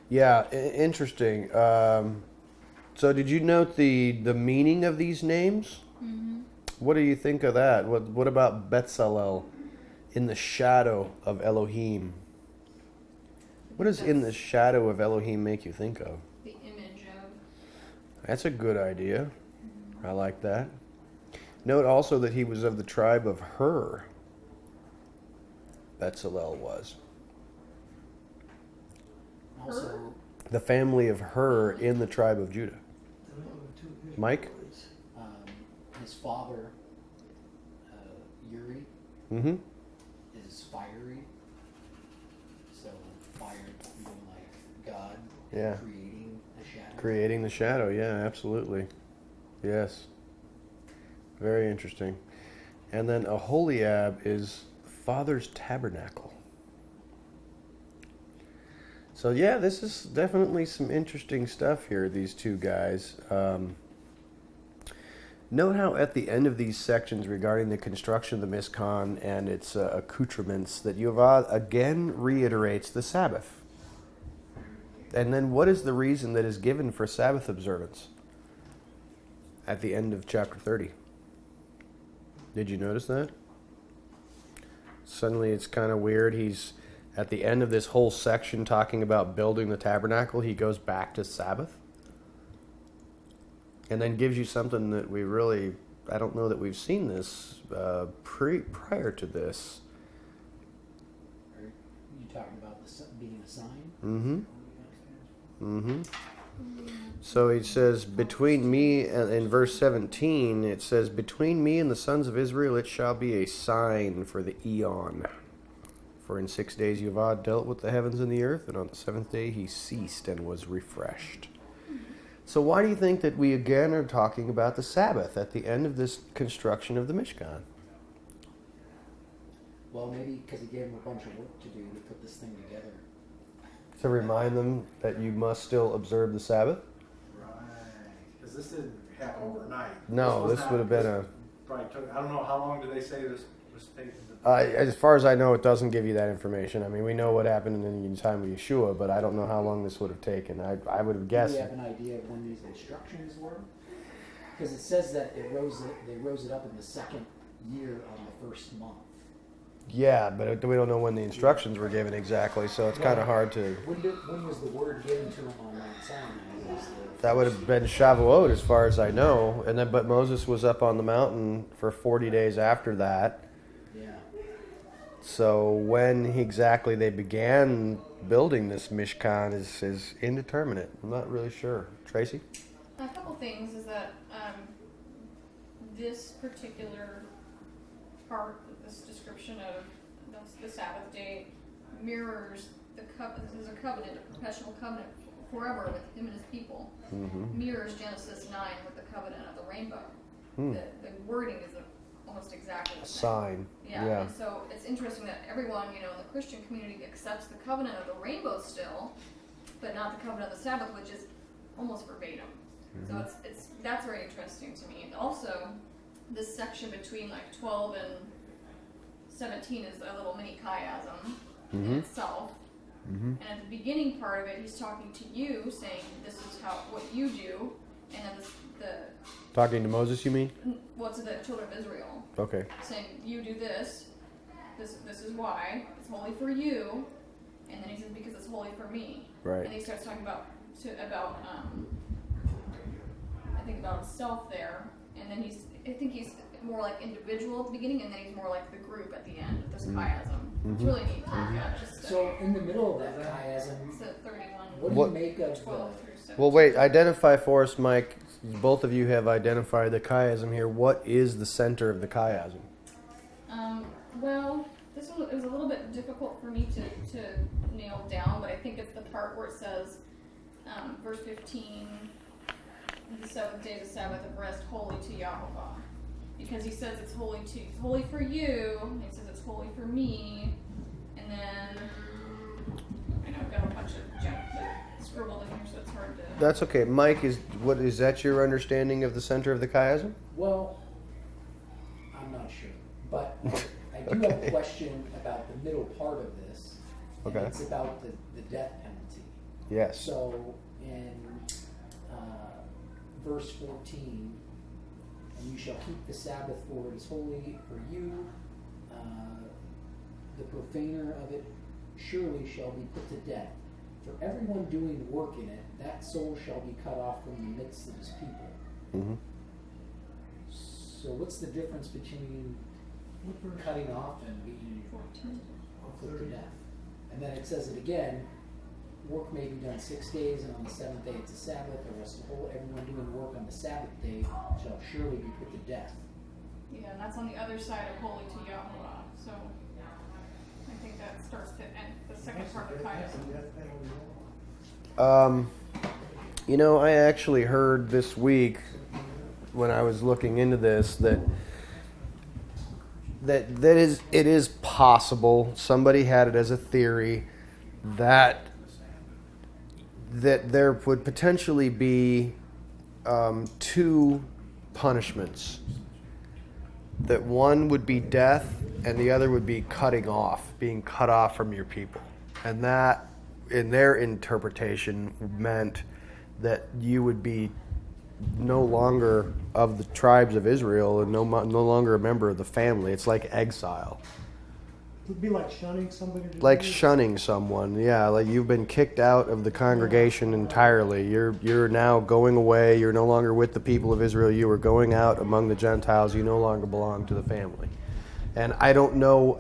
Yeah, interesting. So did you note the meaning of these names? Mm-hmm. What do you think of that? What about Bezalel, in the shadow of Elohim? What does in the shadow of Elohim make you think of? The image of. That's a good idea. I like that. Note also that he was of the tribe of Hur. Bezalel was. Also, The family of Hur in the tribe of Judah. Then there were two Israelites. Mike? his father, Uri, Mm-hmm. is fiery. So fire being like God Yeah. creating the shadow. Creating the shadow, yeah, absolutely. Yes. Very interesting. And then Aholiab is Father's Tabernacle. So yeah, this is definitely some interesting stuff here, these two guys. Note how at the end of these sections regarding the construction of the Mishkan and its accoutrements that Yehovah again reiterates the Sabbath. And then what is the reason that is given for Sabbath observance at the end of chapter 30? Did you notice that? Suddenly it's kind of weird. He's at the end of this whole section talking about building the tabernacle. He goes back to Sabbath. And then gives you something that we really, I don't know that we've seen this prior to this. Are you talking about being a sign? Mm-hmm. Mm-hmm. So he says, between me, and in verse 17, it says, between me and the sons of Israel it shall be a sign for the eon. For in 6 days Yehovah dealt with the heavens and the earth, and on the seventh day he ceased and was refreshed. So why do you think that we again are talking about the Sabbath at the end of this construction of the Mishkan? Well, maybe because he gave him a bunch of work to do to put this thing together. To remind them that you must still observe the Sabbath? Right. Because this didn't happen overnight. No, was this not- would have been this probably took, I don't know, how long did they say this was taking? as far as I know, it doesn't give you that information. I mean, we know what happened in the time of Yeshua, but I don't know how long this would have taken. I would have Do guessed. we have an idea of when these instructions were? Because it says that they rose it up in the second year on the first month. Yeah, but we don't know when the instructions were given exactly, so it's kind of hard to... When was the word given to him on Mount Sinai? That would have been Shavuot, as far as I know. And then, but Moses was up on the mountain for 40 days after that. Yeah. So when exactly they began building this Mishkan is indeterminate. I'm not really sure. Tracy? A couple things is that this particular part of this description of the Sabbath day mirrors this is a covenant, a professional covenant forever with him and his people. Mm-hmm. Mirrors Genesis 9 with the covenant of the rainbow. Hmm. The wording is almost exactly the same. Sign. Yeah, and so it's interesting that everyone, in the Christian community accepts the covenant of the rainbow still, but not the covenant of the Sabbath, which is almost verbatim. Mm-hmm. So that's very interesting to me. And also, this section between like 12 and 17 is a little mini chiasm in Mm-hmm. itself. And at the beginning part of it, he's talking to you, saying, "This is what you do," and then Talking to Moses, you mean? to the children of Israel, Okay. saying, "You do this. This is why it's holy for you," and then he says, "Because it's holy for me." Right. And he starts talking about I think about himself there, and then I think he's more like individual at the beginning, and then he's more like the group at the end. This chiasm. It's really neat to look at. So in the middle of that chiasm, It's at 31, what do What- you make of 12 the? through 17. Well, wait. Identify for us, Mike. Both of you have identified the chiasm here. What is the center of the chiasm? Well, this one it was a little bit difficult for me to nail down, but I think it's the part where it says, verse 15, "The seventh day is the Sabbath of rest, holy to Yahweh." Because he says it's holy for you, and he says it's holy for me, and then I know I've got a bunch of junk that scribbled in here, so it's hard to. That's okay. Mike, is that your understanding of the center of the chiasm? Well, I'm not sure, but I do have a question about the middle part of this. And Okay. it's about the death penalty. Yes. So in verse 14, "And you shall keep the Sabbath, for it is holy for you. The profaner of it surely shall be put to death. For everyone doing work in it, that soul shall be cut off from the midst of his people." Mm-hmm. So what's the difference between cutting off and being 14. put to death? And then it says it again, "Work may be done 6 days, and on the seventh day it's a Sabbath, or else everyone doing work on the Sabbath day shall surely be put to death." Yeah, and that's on the other side of holy to Yahweh. So I think that starts to end the second part of the chiasm. I actually heard this week when I was looking into this that it is possible. Somebody had it as a theory that there would potentially be two punishments. That one would be death, and the other would be being cut off from your people, and that, in their interpretation, meant that you would be no longer of the tribes of Israel and no longer a member of the family. It's like exile. It would be like shunning somebody. Like shunning someone, yeah. Like you've been kicked out of the congregation entirely. You're now going away. You're no longer with the people of Israel. You are going out among the Gentiles. You no longer belong to the family. And I don't know.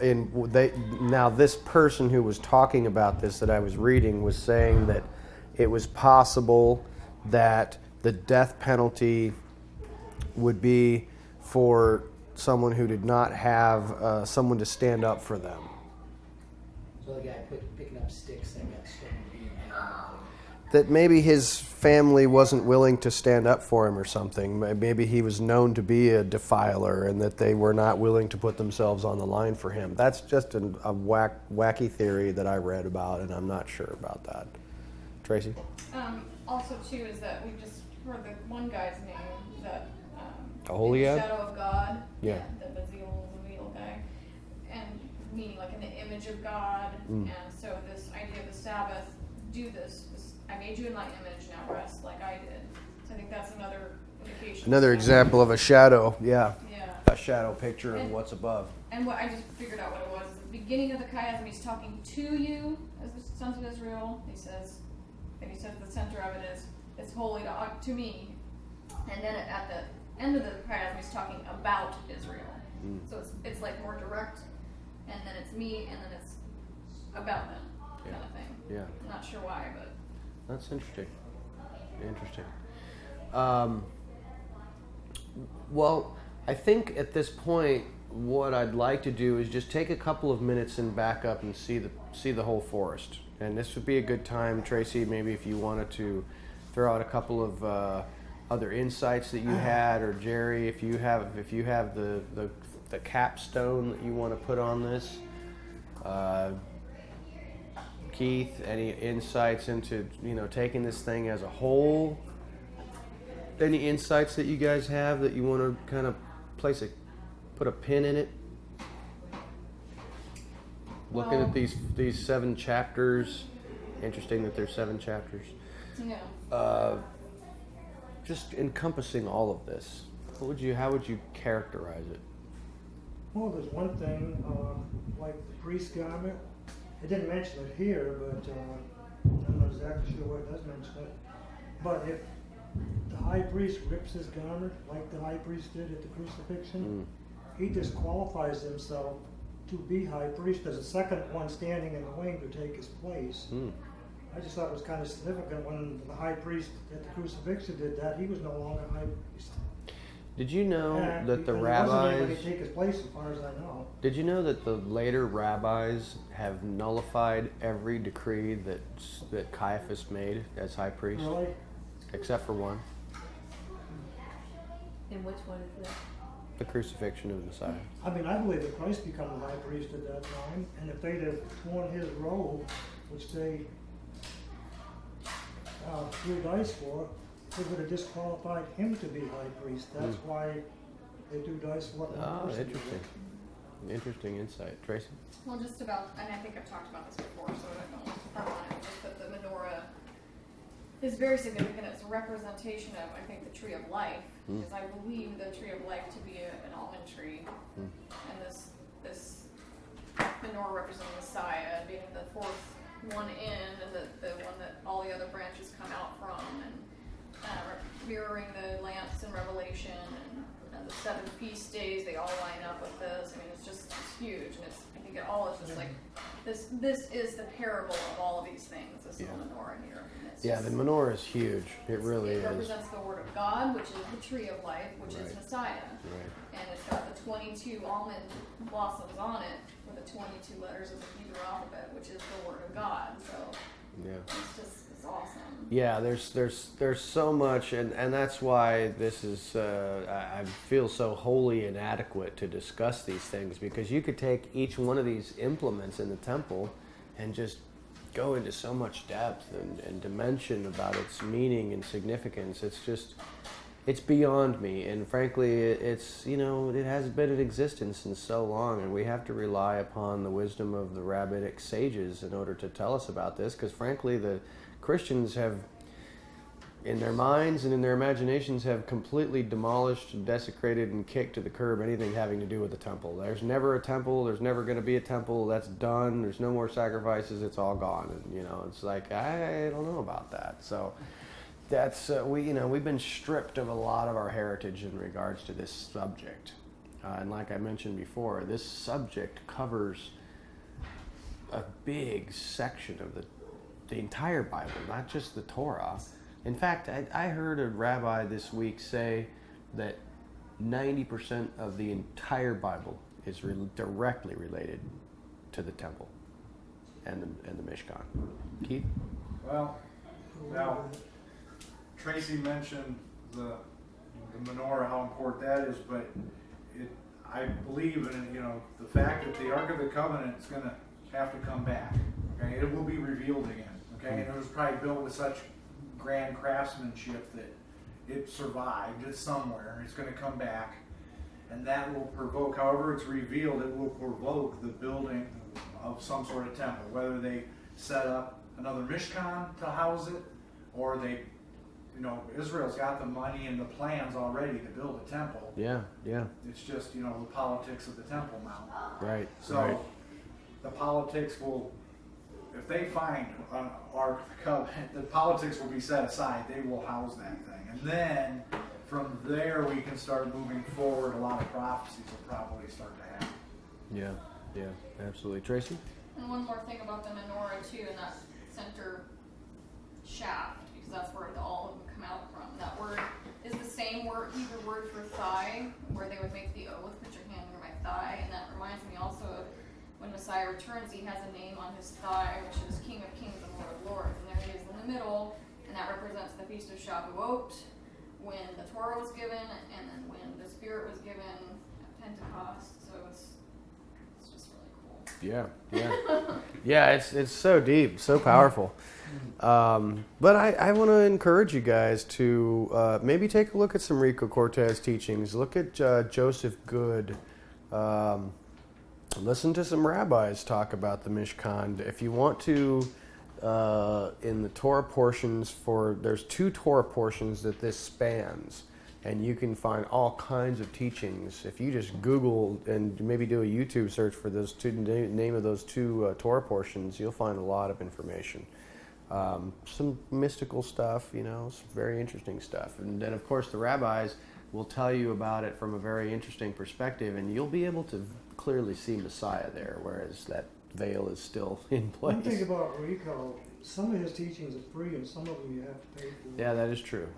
Now this person who was talking about this that I was reading was saying that it was possible that the death penalty would be for someone who did not have someone to stand up for them. So the guy picking up sticks that got stolen being hanged. That maybe his family wasn't willing to stand up for him or something. Maybe he was known to be a defiler and that they were not willing to put themselves on the line for him. That's just a wacky theory that I read about, and I'm not sure about that. Tracy? Also, too, is that we just heard the one guy's name that Aholiab? Shadow of God. Yeah. The Bazil guy, and meaning like in the image of God. And so this idea of the Sabbath, do this. I made you in my image. Now rest like I did. So I think that's another indication. Another example of a shadow, yeah. Yeah. A shadow picture of And- what's above. And what I just figured out what it was. At the beginning of the chiasm, he's talking to you as the sons of Israel. He says the center of it is it's holy to me. And then at the end of the chiasm, he's talking about Israel. So it's like more direct, and then it's me, and then it's about them, kind of thing. Yeah. I'm not sure why, but That's interesting. Well, I think at this point, what I'd like to do is just take a couple of minutes and back up and see the whole forest. And this would be a good time, Tracy, maybe if you wanted to throw out a couple of other insights that you had, or Jerry, if you have the capstone that you want to put on this. Keith, any insights into taking this thing as a whole? Any insights that you guys have that you want to kind of put a pin in it? Looking at these 7 chapters. Interesting that there's 7 chapters. Yeah. Just encompassing all of this, how would you characterize it? Well, there's one thing, like the priest garment. It didn't mention it here, but I'm not exactly sure where it does mention it. But if the high priest rips his garment, like the high priest did at the crucifixion, he disqualifies himself to be high priest. There's a second one standing in the wing to take his place. I just thought it was kind of significant when the high priest at the crucifixion did that. He was no longer high priest. Did you know that the Wasn't rabbis? anybody take his place, as far as I know. Did you know that the later rabbis have nullified every decree that Caiaphas made as high priest, Really? except for one, And which one is that? the crucifixion of the Messiah? I mean, I believe that Christ became the high priest at that time, and if they'd have torn his robe, which they threw dice for, they would have disqualified him to be high priest. That's why they do dice for what one Oh, person interesting. Interesting insight, Tracy. Well, just about, and I think I've talked about this before, so I don't want to front on it, just that the menorah is very significant. It's a representation of, I think, the tree of life, because I believe the tree of life to be an almond tree, and this menorah representing Messiah, being the fourth one in, and the one that all the other branches come out from, and mirroring the lamps in Revelation, and the 7 feast days, they all line up with this. I mean, it's huge, and I think it all is just like, this is the parable of all of these things, this little menorah here. And it's Yeah, the menorah is huge. It really it is. represents the word of God, which is the tree of life, which is Messiah. Right. And it's got the 22 almond blossoms on it with the 22 letters of the Hebrew alphabet, which is the word of God. So Yeah. it's awesome. Yeah, there's so much, and that's why this is I feel so wholly inadequate to discuss these things, because you could take each one of these implements in the temple and just go into so much depth and dimension about its meaning and significance. It's beyond me, and frankly, it has been in existence in so long, and we have to rely upon the wisdom of the rabbinic sages in order to tell us about this, because frankly, the Christians have, in their minds and in their imaginations, have completely demolished and desecrated and kicked to the curb anything having to do with the temple. There's never a temple. There's never going to be a temple. That's done. There's no more sacrifices. It's all gone. And, it's like, I don't know about that. So that's, we've been stripped of a lot of our heritage in regards to this subject. And like I mentioned before, this subject covers a big section of the entire Bible, not just the Torah. In fact, I heard a rabbi this week say that 90% of the entire Bible is directly related to the temple and the Mishkan. Keith? Well, now, Tracy mentioned the menorah, how important that is, but I believe in the fact that the Ark of the Covenant is going to have to come back. Okay, it will be revealed again. Okay, and it was probably built with such grand craftsmanship that it survived. It's somewhere. It's going to come back, and that will provoke. However, it's revealed, it will provoke the building of some sort of temple. Whether they set up another Mishkan to house it, or they, Israel's got the money and the plans already to build a temple. Yeah. It's just the politics of the Temple Mount. Right. So right. the politics will. If they find an Ark of the Covenant, the politics will be set aside. They will house that thing. And then from there we can start moving forward. A lot of prophecies will probably start to happen. Yeah, absolutely. Tracy? And one more thing about the menorah too, in that center shaft, because that's where all of them come out from. That word is the same word, Hebrew word for thigh, where they would make the oath, put your hand over my thigh. And that reminds me also of when Messiah returns, he has a name on his thigh, which is King of Kings and Lord of Lords. And there he is in the middle, and that represents the Feast of Shavuot, when the Torah was given, and then when the Spirit was given at Pentecost. So it's just really cool. Yeah, it's so deep, so powerful. But I want to encourage you guys to maybe take a look at some Rico Cortez teachings. Look at Joseph Good. Listen to some rabbis talk about the Mishkan. If you want to in the Torah portions there's 2 Torah portions that this spans, and you can find all kinds of teachings. If you just Google and maybe do a YouTube search for those name of those 2 Torah portions, you'll find a lot of information. Some mystical stuff, some very interesting stuff. And then, of course, the rabbis will tell you about it from a very interesting perspective, and you'll be able to clearly see Messiah there, whereas that veil is still in place. One thing about Rico, some of his teachings are free and some of them you have to pay for. Yeah, that is true.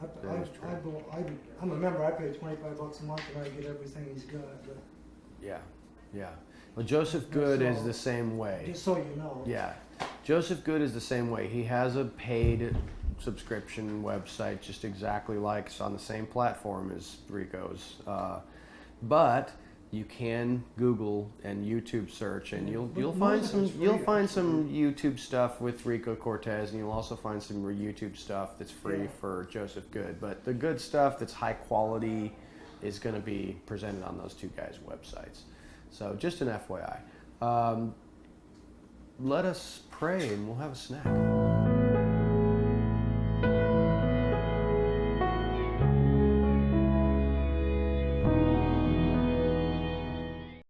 I'm a member, I pay $25 a month and I get everything he's got. But Yeah. Well, Joseph Good is the same way. just so you know. Yeah. Joseph Good is the same way. He has a paid subscription website just exactly like it's on the same platform as Rico's. But you can Google and YouTube search, and you'll find some YouTube stuff with Rico Cortez, and you'll also find some YouTube stuff that's free for Joseph Good. But the good stuff that's high quality is going to be presented on those 2 guys' websites. So just an FYI. Let us pray, and we'll have a snack.